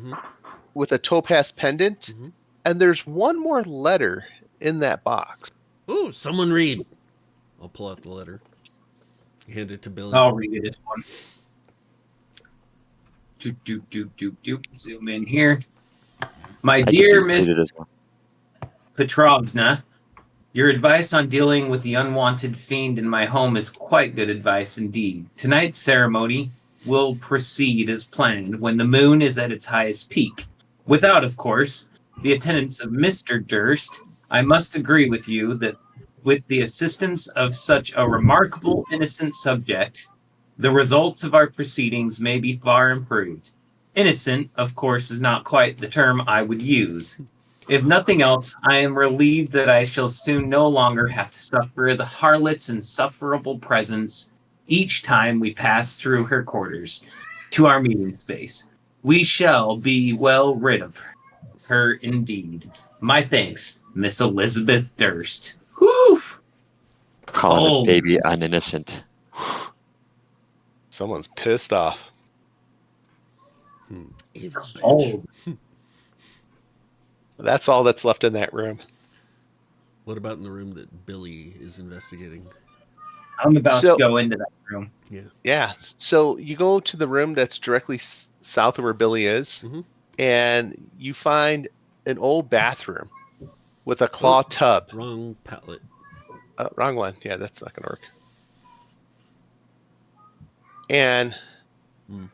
with a topaz pendant, and there's one more letter in that box. Ooh, someone read. I'll pull out the letter. Hand it to Billy. I'll read it. This one. Doop. Zoom in here. My dear Miss. Petrovna, your advice on dealing with the unwanted fiend in my home is quite good advice indeed. Tonight's ceremony will proceed as planned when the moon is at its highest peak. Without, of course, the attendance of Mr. Durst, I must agree with you that with the assistance of such a remarkable innocent subject, the results of our proceedings may be far improved. Innocent, of course, is not quite the term I would use. If nothing else, I am relieved that I shall soon no longer have to suffer the harlot's insufferable presence each time we pass through her quarters to our meeting space. We shall be well rid of her indeed. My thanks, Miss Elizabeth Durst. Whew! Calling Cold. a baby uninnocent. Someone's pissed off. Evil bitch. Cold. That's all that's left in that room. What about in the room that Billy is investigating? I'm about So- to go into that room. Yeah. So you go to the room that's directly south of where Billy is, Mhm. and you find an old bathroom with a claw tub. Wrong palette. Wrong one. Yeah, that's not going to work. And Hmm.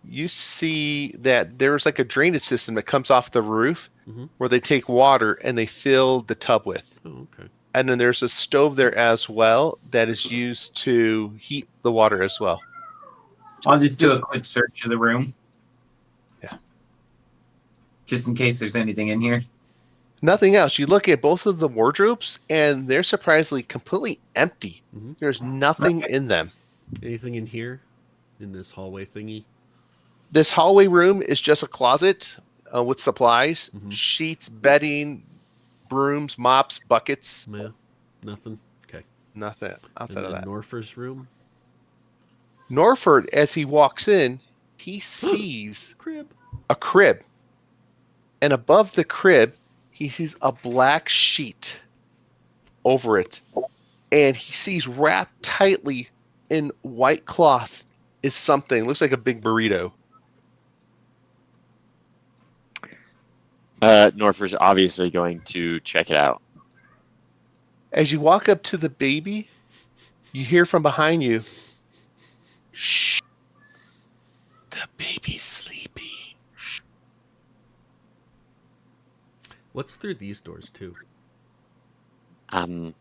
you see that there's like a drainage system that comes off the roof Mhm. where they take water and they fill the tub with. Oh, okay. And then there's a stove there as well that is used to heat the water as well. I'll just do Just- a quick search of the room. Yeah. Just in case there's anything in here. Nothing else. You look at both of the wardrobes and they're surprisingly completely empty. Mhm. There's nothing in them. Anything in here? In this hallway thingy? This hallway room is just a closet with supplies, Mhm. sheets, bedding, brooms, mops, buckets. Meh. Nothing? Okay. Nothing outside And of then that. Norfer's room? Norford, as he walks in, he sees Crib. a crib. And above the crib, he sees a black sheet over it. And he sees wrapped tightly in white cloth is something. Looks like a big burrito. Norfer's obviously going to check it out. As you walk up to the baby, you hear from behind you, "Shh. The baby's sleeping." What's through these doors, too? Are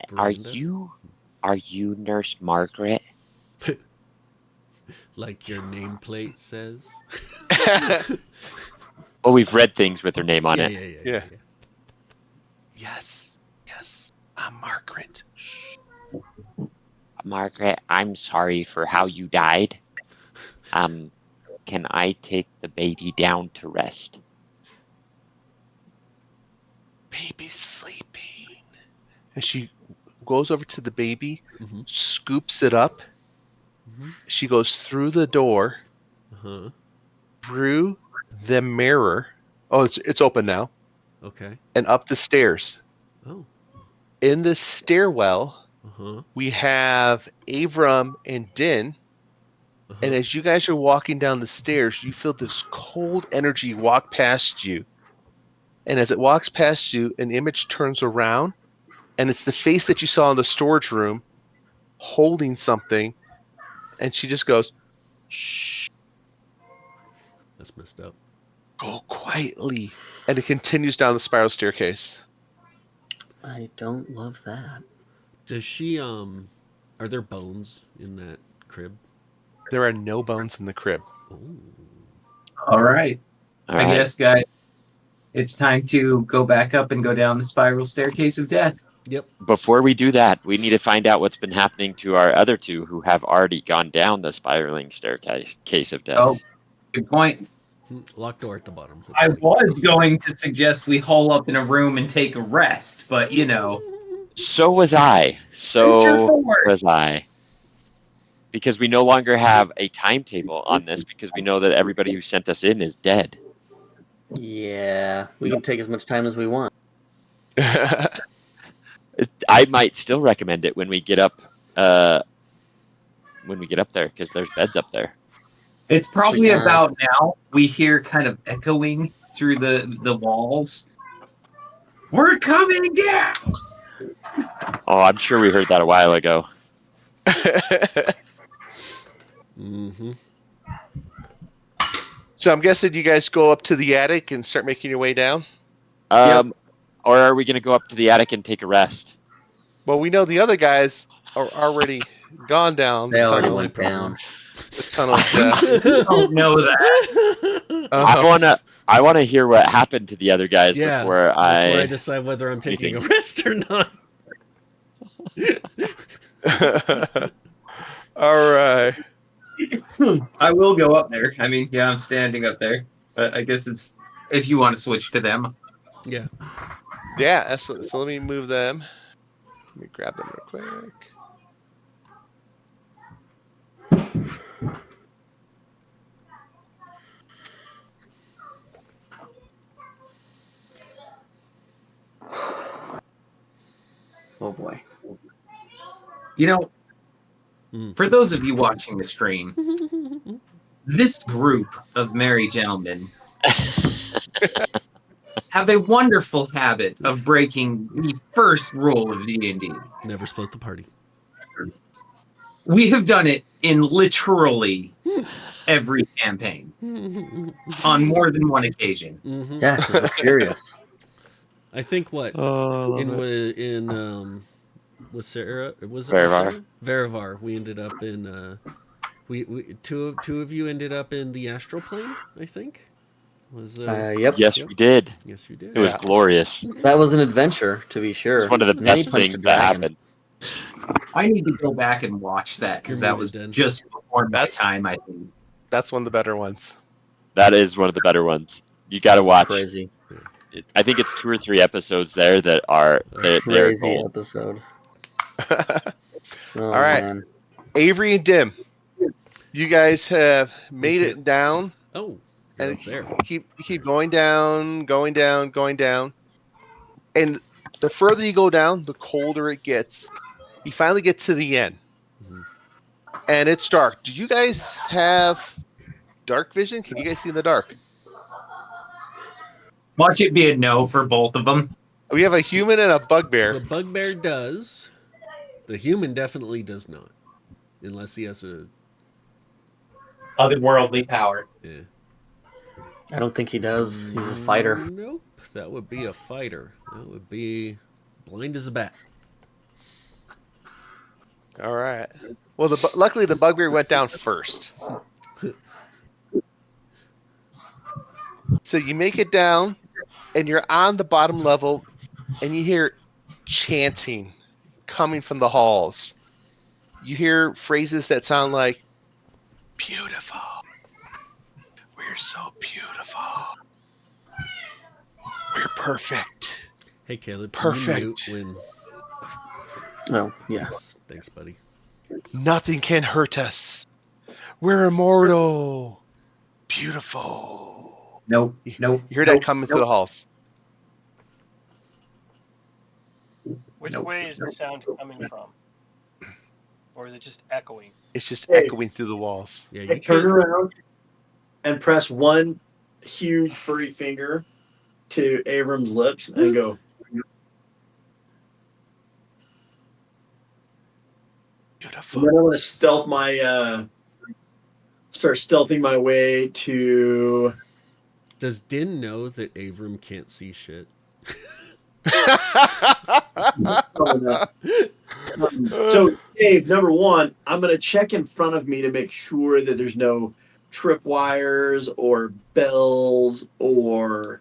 Veranda? you Nurse Margaret? Like your nameplate says? Oh, we've read things with her name on yeah, it. Yeah. Yes. Yes. I'm Margaret. Margaret, I'm sorry for how you died. Can I take the baby down to rest? Baby's sleeping. And she goes over to the baby, Mhm. scoops it up. Mhm. She goes through the door, Uh-huh. through the mirror. Oh, it's open now. Okay. And up the stairs. Oh. In the stairwell, Uh-huh. we have Avram and Din. Uh-huh. And as you guys are walking down the stairs, you feel this cold energy walk past you. And as it walks past you, an image turns around, and it's the face that you saw in the storage room holding something. And she just goes, "Shh, That's messed up. go quietly." And it continues down the spiral staircase. I don't love that. Does she, are there bones in that crib? There are no bones in the crib. Oh. All right. All I right. guess, guys, it's time to go back up and go down the spiral staircase of death. Yep. Before we do that, we need to find out what's been happening to our other two who have already gone down the spiraling staircase of death. Oh, good point. Locked door at the bottom. I hopefully. was going to suggest we hole up in a room and take a rest, but you know. So was I. So Venture forward. was I. Because we no longer have a timetable on this because we know that everybody who sent us in is dead. Yeah, we can take as much time as we want. I might still recommend it when we get up there because there's beds up there. It's probably Like, about now. We hear kind of echoing through the walls. We're coming down. Oh, I'm sure we heard that a while ago. Mm-hmm. So I'm guessing you guys go up to the attic and start making your way down? Or are we going to go up to the attic and take a rest? Well, we know the other guys are already gone down They the already tunnel. went down. The tunnel of death. Don't know that. I want to hear what happened to the other guys Yeah, before I decide whether I'm taking a Anything. rest or not. All right. I will go up there. I mean, yeah, I'm standing up there. But I guess it's if you want to switch to them. Yeah. Yeah, absolutely. So let me move them. Let me grab them real quick. Oh boy. You know, Mm. for those of you watching the stream, this group of merry gentlemen have a wonderful habit of breaking the first rule of D&D. Never split the party. We have done it in literally every campaign on more than one occasion. Mm-hmm. Yeah, because we're curious. I think what was Sarah? Was it Verivar. Sarah? Verivar? We ended up in we two of you ended up in the astral plane. I think was Yep. Yes, Yep. we did. Yes, you did. It was Yeah. glorious. That was an adventure, to be sure. It was one of the And then he best punched a things that dragon. happened. I need to go back and watch that because You're that was muted, Den. just before my That's- time, I think. That's one of the better ones. That is one of the better ones. You got to watch. Crazy, I think it's 2 or 3 episodes there that are they're crazy gold. episode. All right. Man. Avery and Dim, you guys have made it down, Oh, you're and up there. keep going down, going down, going down, and the further you go down, the colder it gets. You finally get to the end, Mhm. and it's dark. Do you guys have dark vision? Can you guys see in the dark? Watch it be a no for both of them. We have a human and a bugbear. The bugbear does. The human definitely does not, unless he has a. Otherworldly power. Yeah. I don't think he does. He's a fighter. Nope, that would be a fighter. That would be blind as a bat. All right. Well, luckily the bugbear went down first. So you make it down, and you're on the bottom level, and you hear chanting coming from the halls. You hear phrases that sound like, "Beautiful. We're so beautiful. We're perfect." Hey, Caleb. Perfect. Can you mute Oh, yeah. Yes, thanks, buddy. "Nothing can hurt us. We're immortal. Beautiful." Nope. You hear that coming through the halls. Which way is the sound coming from? Or is it just echoing? It's just Hey. echoing through the walls. Yeah, Hey, you turn can. around and press one huge furry finger to Abram's lips and go. Beautiful. And then I'm gonna stealth my start stealthing my way to Does Din know that Avram can't see shit? So Dave, number one, I'm gonna check in front of me to make sure that there's no tripwires or bells or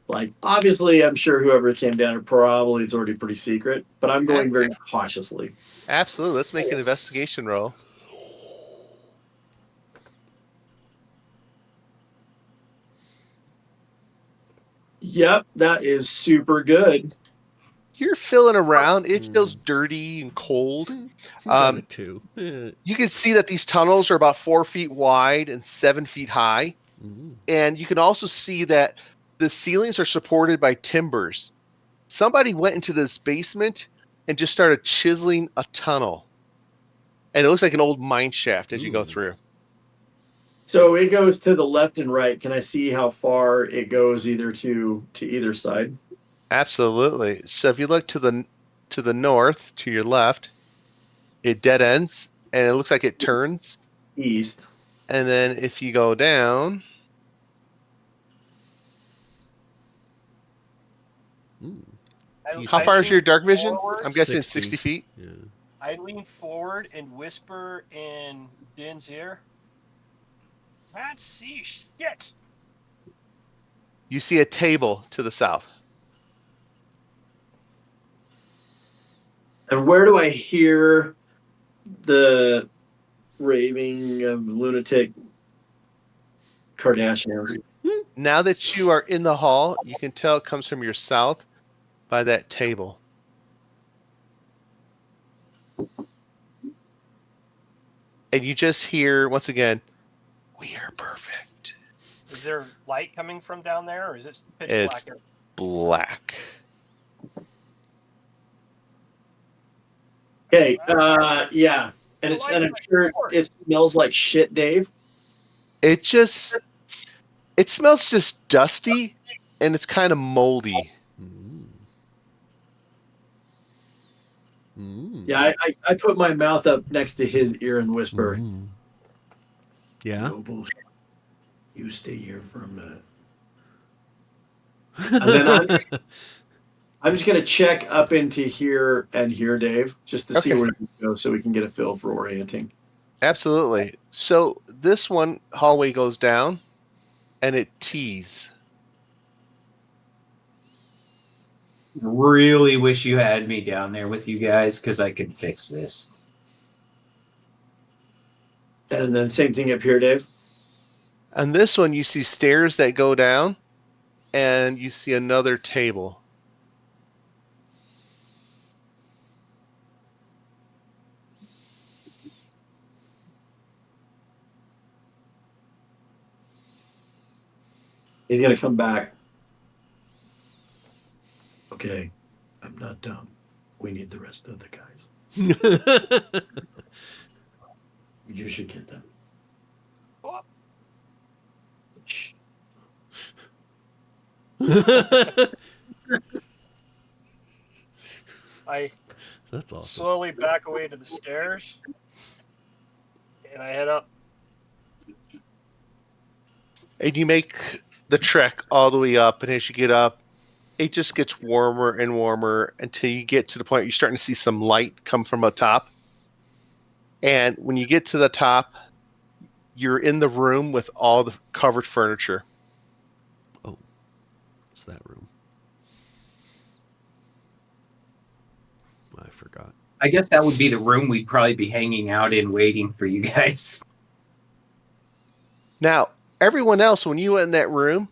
like obviously I'm sure whoever came down probably it's already pretty secret, but I'm going very cautiously. Absolutely. Let's make an investigation roll. Yep, that is super good. You're feeling around. It feels dirty and cold. Got a 2. You can see that these tunnels are about 4 feet wide and 7 feet high. And you can also see that the ceilings are supported by timbers. Somebody went into this basement and just started chiseling a tunnel. And it looks like an old mine shaft as you go through. So it goes to the left and right. Can I see how far it goes either to either side? Absolutely. So if you look to the north, to your left, it dead ends, and it looks like it turns. East. And then if you go down, how far is your dark vision? I'm guessing 60 feet. Yeah. I lean forward and whisper in Din's ear. Can't see shit. You see a table to the south. And where do I hear the raving of lunatic Kardashians? Now that you are in the hall, you can tell it comes from your south by that table. And you just hear, once again, we are perfect. Is there light coming from down there, or is it pitch It's black? black. Okay, yeah. And I'm sure it smells like shit, Dave. It smells just dusty, and it's kind of moldy. Yeah, I put my mouth up next to his ear and whisper. Yeah. No bullshit. You stay here for a minute. And then I'm just gonna check up into here and here, Dave, just to see Okay. where we go, so we can get a feel for orienting. Absolutely. So this one hallway goes down, and it tees. Really wish you had me down there with you guys because I could fix this. And then same thing up here, Dave. On this one, you see stairs that go down, and you see another table. He's gonna come back. Okay, I'm not dumb. We need the rest of the guys. You should get them. Shh. I That's awesome. slowly back away to the stairs, and I head up. And you make the trek all the way up, and as you get up, it just gets warmer and warmer until you get to the point where you're starting to see some light come from the top. And when you get to the top, you're in the room with all the covered furniture. Oh, it's that room. I forgot. I guess that would be the room we'd probably be hanging out in waiting for you guys. Now, everyone else, when you went in that room,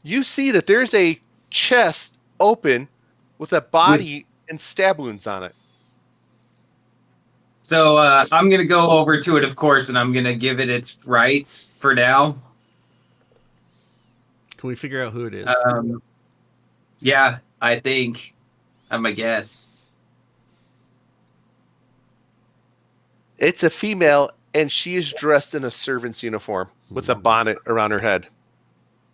you see that there's a chest open with a body and stab wounds on it. So I'm going to go over to it, of course, and I'm going to give it its rights for now. Can we figure out who it is? Yeah, I think I'm a guess. It's a female, and she is dressed in a servant's uniform with a bonnet around her head.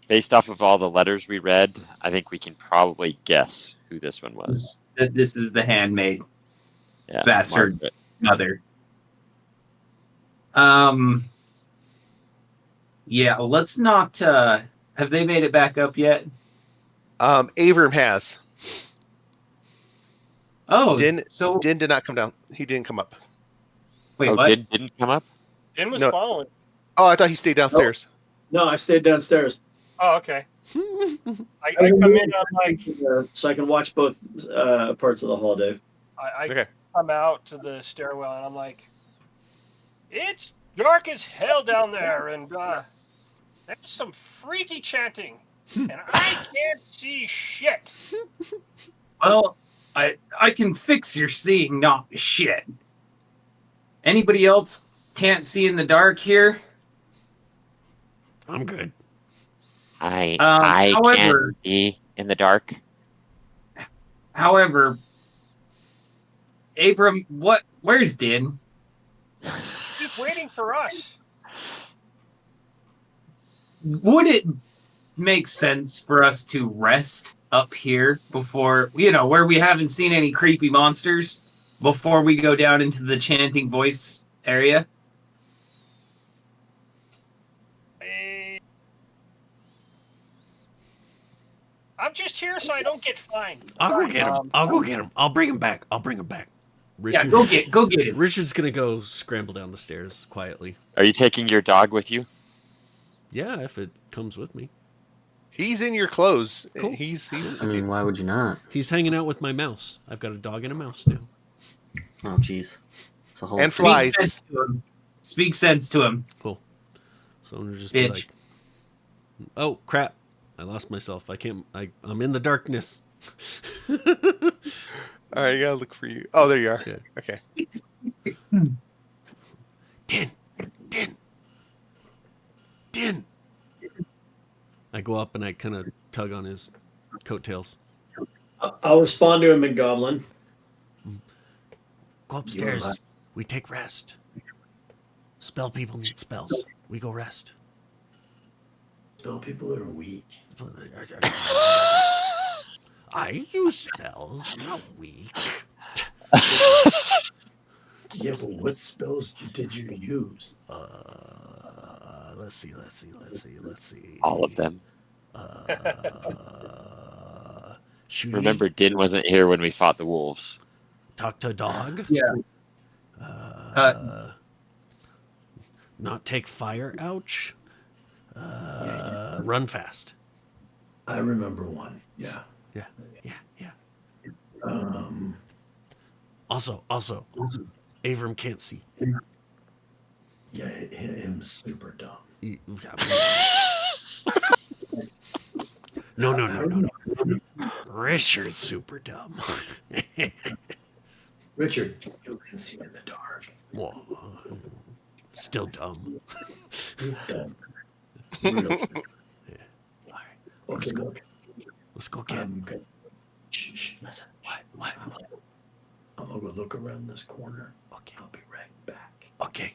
Based off of all the letters we read, I think we can probably guess who this one was. This is the handmaid Yeah, bastard Margaret. mother. Yeah, let's not. Have they made it back up yet? Avram has. Oh, Din so did not come down. He didn't come up. wait, Oh, what? didn't come up? Din was No. following. Oh, I thought he stayed downstairs. No, I stayed downstairs. Oh, okay. I come in. I'm like, so I can watch both parts of the hall, Dave. I Okay. come out to the stairwell, and I'm like, it's dark as hell down there, and there's some freaky chanting, and I can't see shit. Well, I can fix your seeing, not shit. Anybody else can't see in the dark here? I'm good. I however- can't see in the dark. However, Avram, where's Din? He's waiting for us. Would it make sense for us to rest up here before, where we haven't seen any creepy monsters before we go down into the chanting voice area? I'm just here so I don't get fined. I'll go get him. I'll go get him. I'll bring him back. Yeah, go get him. Richard's gonna go scramble down the stairs quietly. Are you taking your dog with you? Yeah, if it comes with me. He's in your clothes. Cool. He's I mean, why would you not? He's hanging out with my mouse. I've got a dog and a mouse now. Oh, jeez. It's a whole and Speak flies. sense to him. Speak sense to him. Cool. So I'm gonna just be Bitch. like, oh crap! I lost myself. I'm in the darkness. All right, I gotta look for you. Oh, there you are. Yeah. Okay. Din. I go up and I kind of tug on his coattails. I'll respond to him in Goblin. Go upstairs. We take rest. Spell people need spells. We go rest. Spell people are weak. I use spells. I'm not weak. Yeah, but what spells did you use? Let's see. All of them. Shooting. Remember, Din wasn't here when we fought the wolves. Talk to a dog. Yeah. Not take fire. Ouch. Run fast. I remember one. Yeah. Yeah. Also, Avram can't see. Yeah, him super dumb. No. Richard's super dumb. Richard, you can see in the dark. Whoa. Still dumb. He's dumb. Real dumb. All right. Okay, look. Let's go get him. Okay. Shh, listen. What? I'm gonna go look around this corner. Okay, I'll be right back. Okay.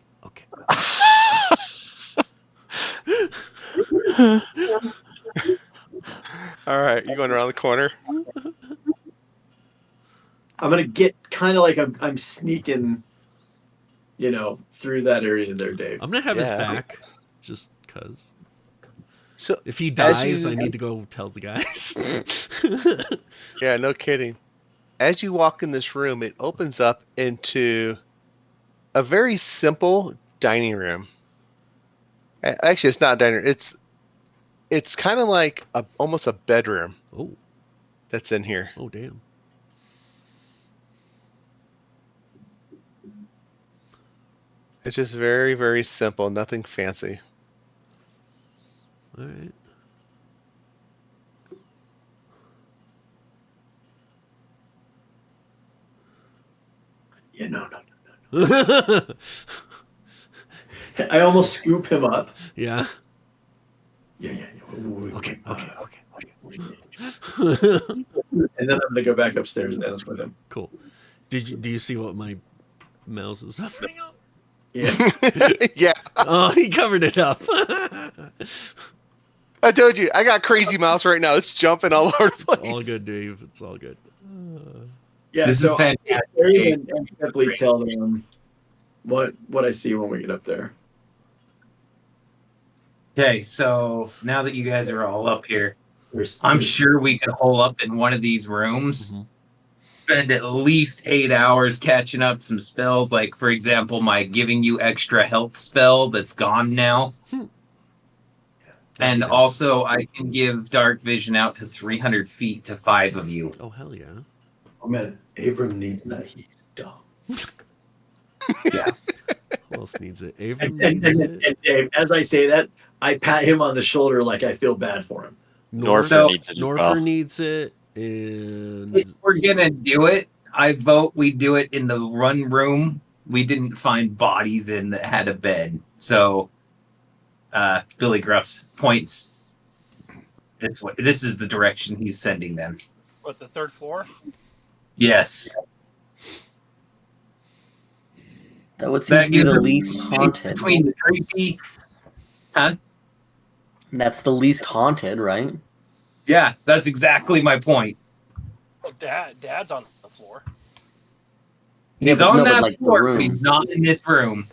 All right, you going around the corner? I'm gonna get kind of like I'm sneaking, through that area there, Dave. I'm gonna have his Yeah. back, just cause. So If he as dies, you- I need to go tell the guys. yeah, no kidding. As you walk in this room, it opens up into a very simple dining room. Actually, it's not a dining room. It's kind of like almost a bedroom Oh, that's in here. damn. It's just very, very simple. Nothing fancy. All right. Yeah, no. I almost scoop him up. Yeah. Yeah. Okay. And then I'm gonna go back upstairs and dance with him. Cool. Do you see what my mouse is up? Yeah. Yeah, Oh, he covered it up. I told you. I got crazy mouse right now. It's jumping all over the place. It's all good, Dave. It's all good. Yeah. This is fantastic. And simply tell them what I see when we get up there. Okay, so now that you guys are all up here, There's- I'm sure we could hole up in one of these rooms, Mhm. spend at least 8 hours catching up some spells. Like, for example, my giving you extra health spell that's gone now. And That'd be nice. also, I can give dark vision out to 300 feet to 5 of you. Oh, hell yeah. Oh man, Abram needs that. He's dumb. Yeah. Who else needs it? Avram And needs it. Dave, as I say that, I pat him on the shoulder like I feel bad for him. Norfer So- needs it as Norfer well. needs it. And If we're gonna do it, I vote we do it in the run room. We didn't find bodies in that had a bed, so Billy Gruff's points this way. This is the direction he's sending them. What, the third floor? Yes, That would seem that to be gives the us least space haunted. between the creepy. That's the least haunted, right? Yeah, that's exactly my point. Oh, Dad's on the floor. He's but on no, but, that like, the floor, but room. he's not in this room.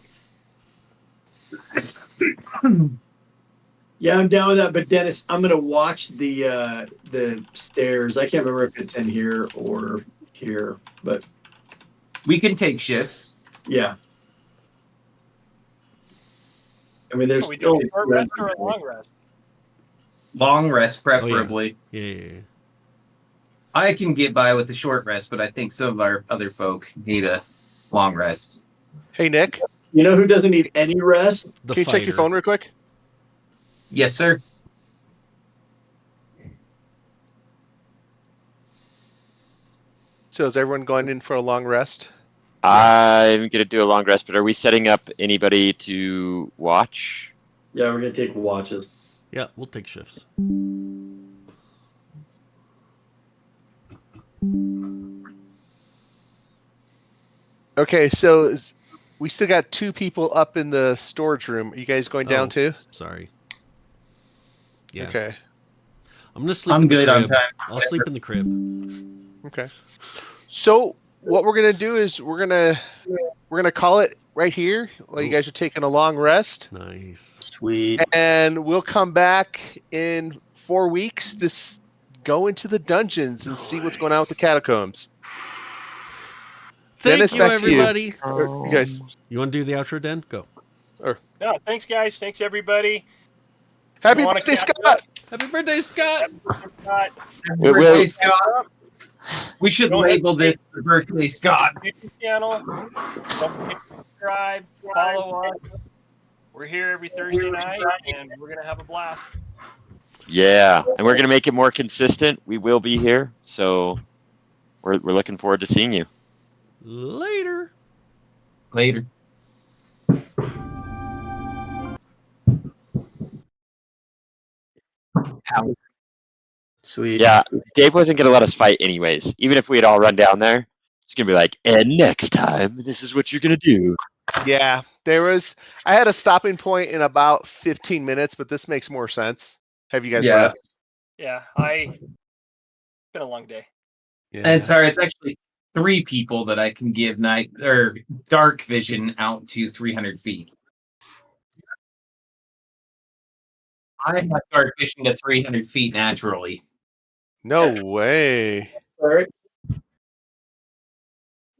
Yeah, I'm down with that. But Dennis, I'm gonna watch the stairs. I can't remember if it's in here or here, but We can take shifts. yeah. I mean, there's Are we doing still a short rest or a long rest? Long rest, Oh, yeah. preferably. Yeah. I can get by with a short rest, but I think some of our other folk need a long rest. Hey, Nick, You know who doesn't need any rest? The can you check your phone real quick? Yes, sir. So is everyone going in for a long rest? I'm gonna do a long rest, but are we setting up anybody to watch? Yeah, we're gonna take watches. Yeah, we'll take shifts. Okay, so we still got 2 people up in the storage room. Are you guys going down Oh. too? Sorry. Yeah. Okay. I'm gonna sleep I'm in the good crib. on time. I'll sleep in the crib. Okay. So what we're gonna do is we're gonna call it right here while you guys are taking a long rest, Nice. Sweet. and we'll come back in 4 weeks to go into the dungeons and see what's going on with the catacombs. Thank Dennis, you, back to you. everybody. You guys. You want to do the outro, Dan? Go. No, thanks, guys. Thanks, everybody. Happy You wanna birthday, catch Scott! Happy birthday, Scott. Scott, It Birthday, will. Scott. We should Don't label this hesitate. the birthday Scott. YouTube channel. Don't forget to subscribe, follow us. We're here every Thursday night, and we're gonna have a blast. Yeah, and we're gonna make it more consistent. We will be here, so we're looking forward to seeing you. Later. Later. Sweet. Yeah, Dave wasn't gonna let us fight anyways. Even if we had all run down there, it's gonna be like, and next time, this is what you're gonna do. Yeah, I had a stopping point in about 15 minutes, but this makes more sense. Have you guys Yeah. rest? Yeah, been a long day. Yeah. And sorry, it's actually 3 people that I can give night or dark vision out to 300 feet. I have dark vision to 300 feet naturally. No way. Cleric.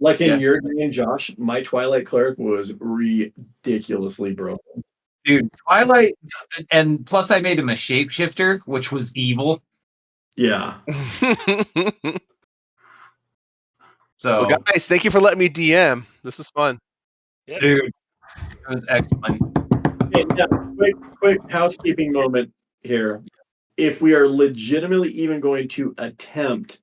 Like in Yeah. your game, Josh, my Twilight Cleric was ridiculously broken. Dude, Twilight, and plus I made him a shapeshifter, which was evil. Yeah. So, Well, guys, thank you for letting me DM. This is fun. Yeah. dude, it was excellent. Hey, now, quick housekeeping moment here. If we are legitimately even going to attempt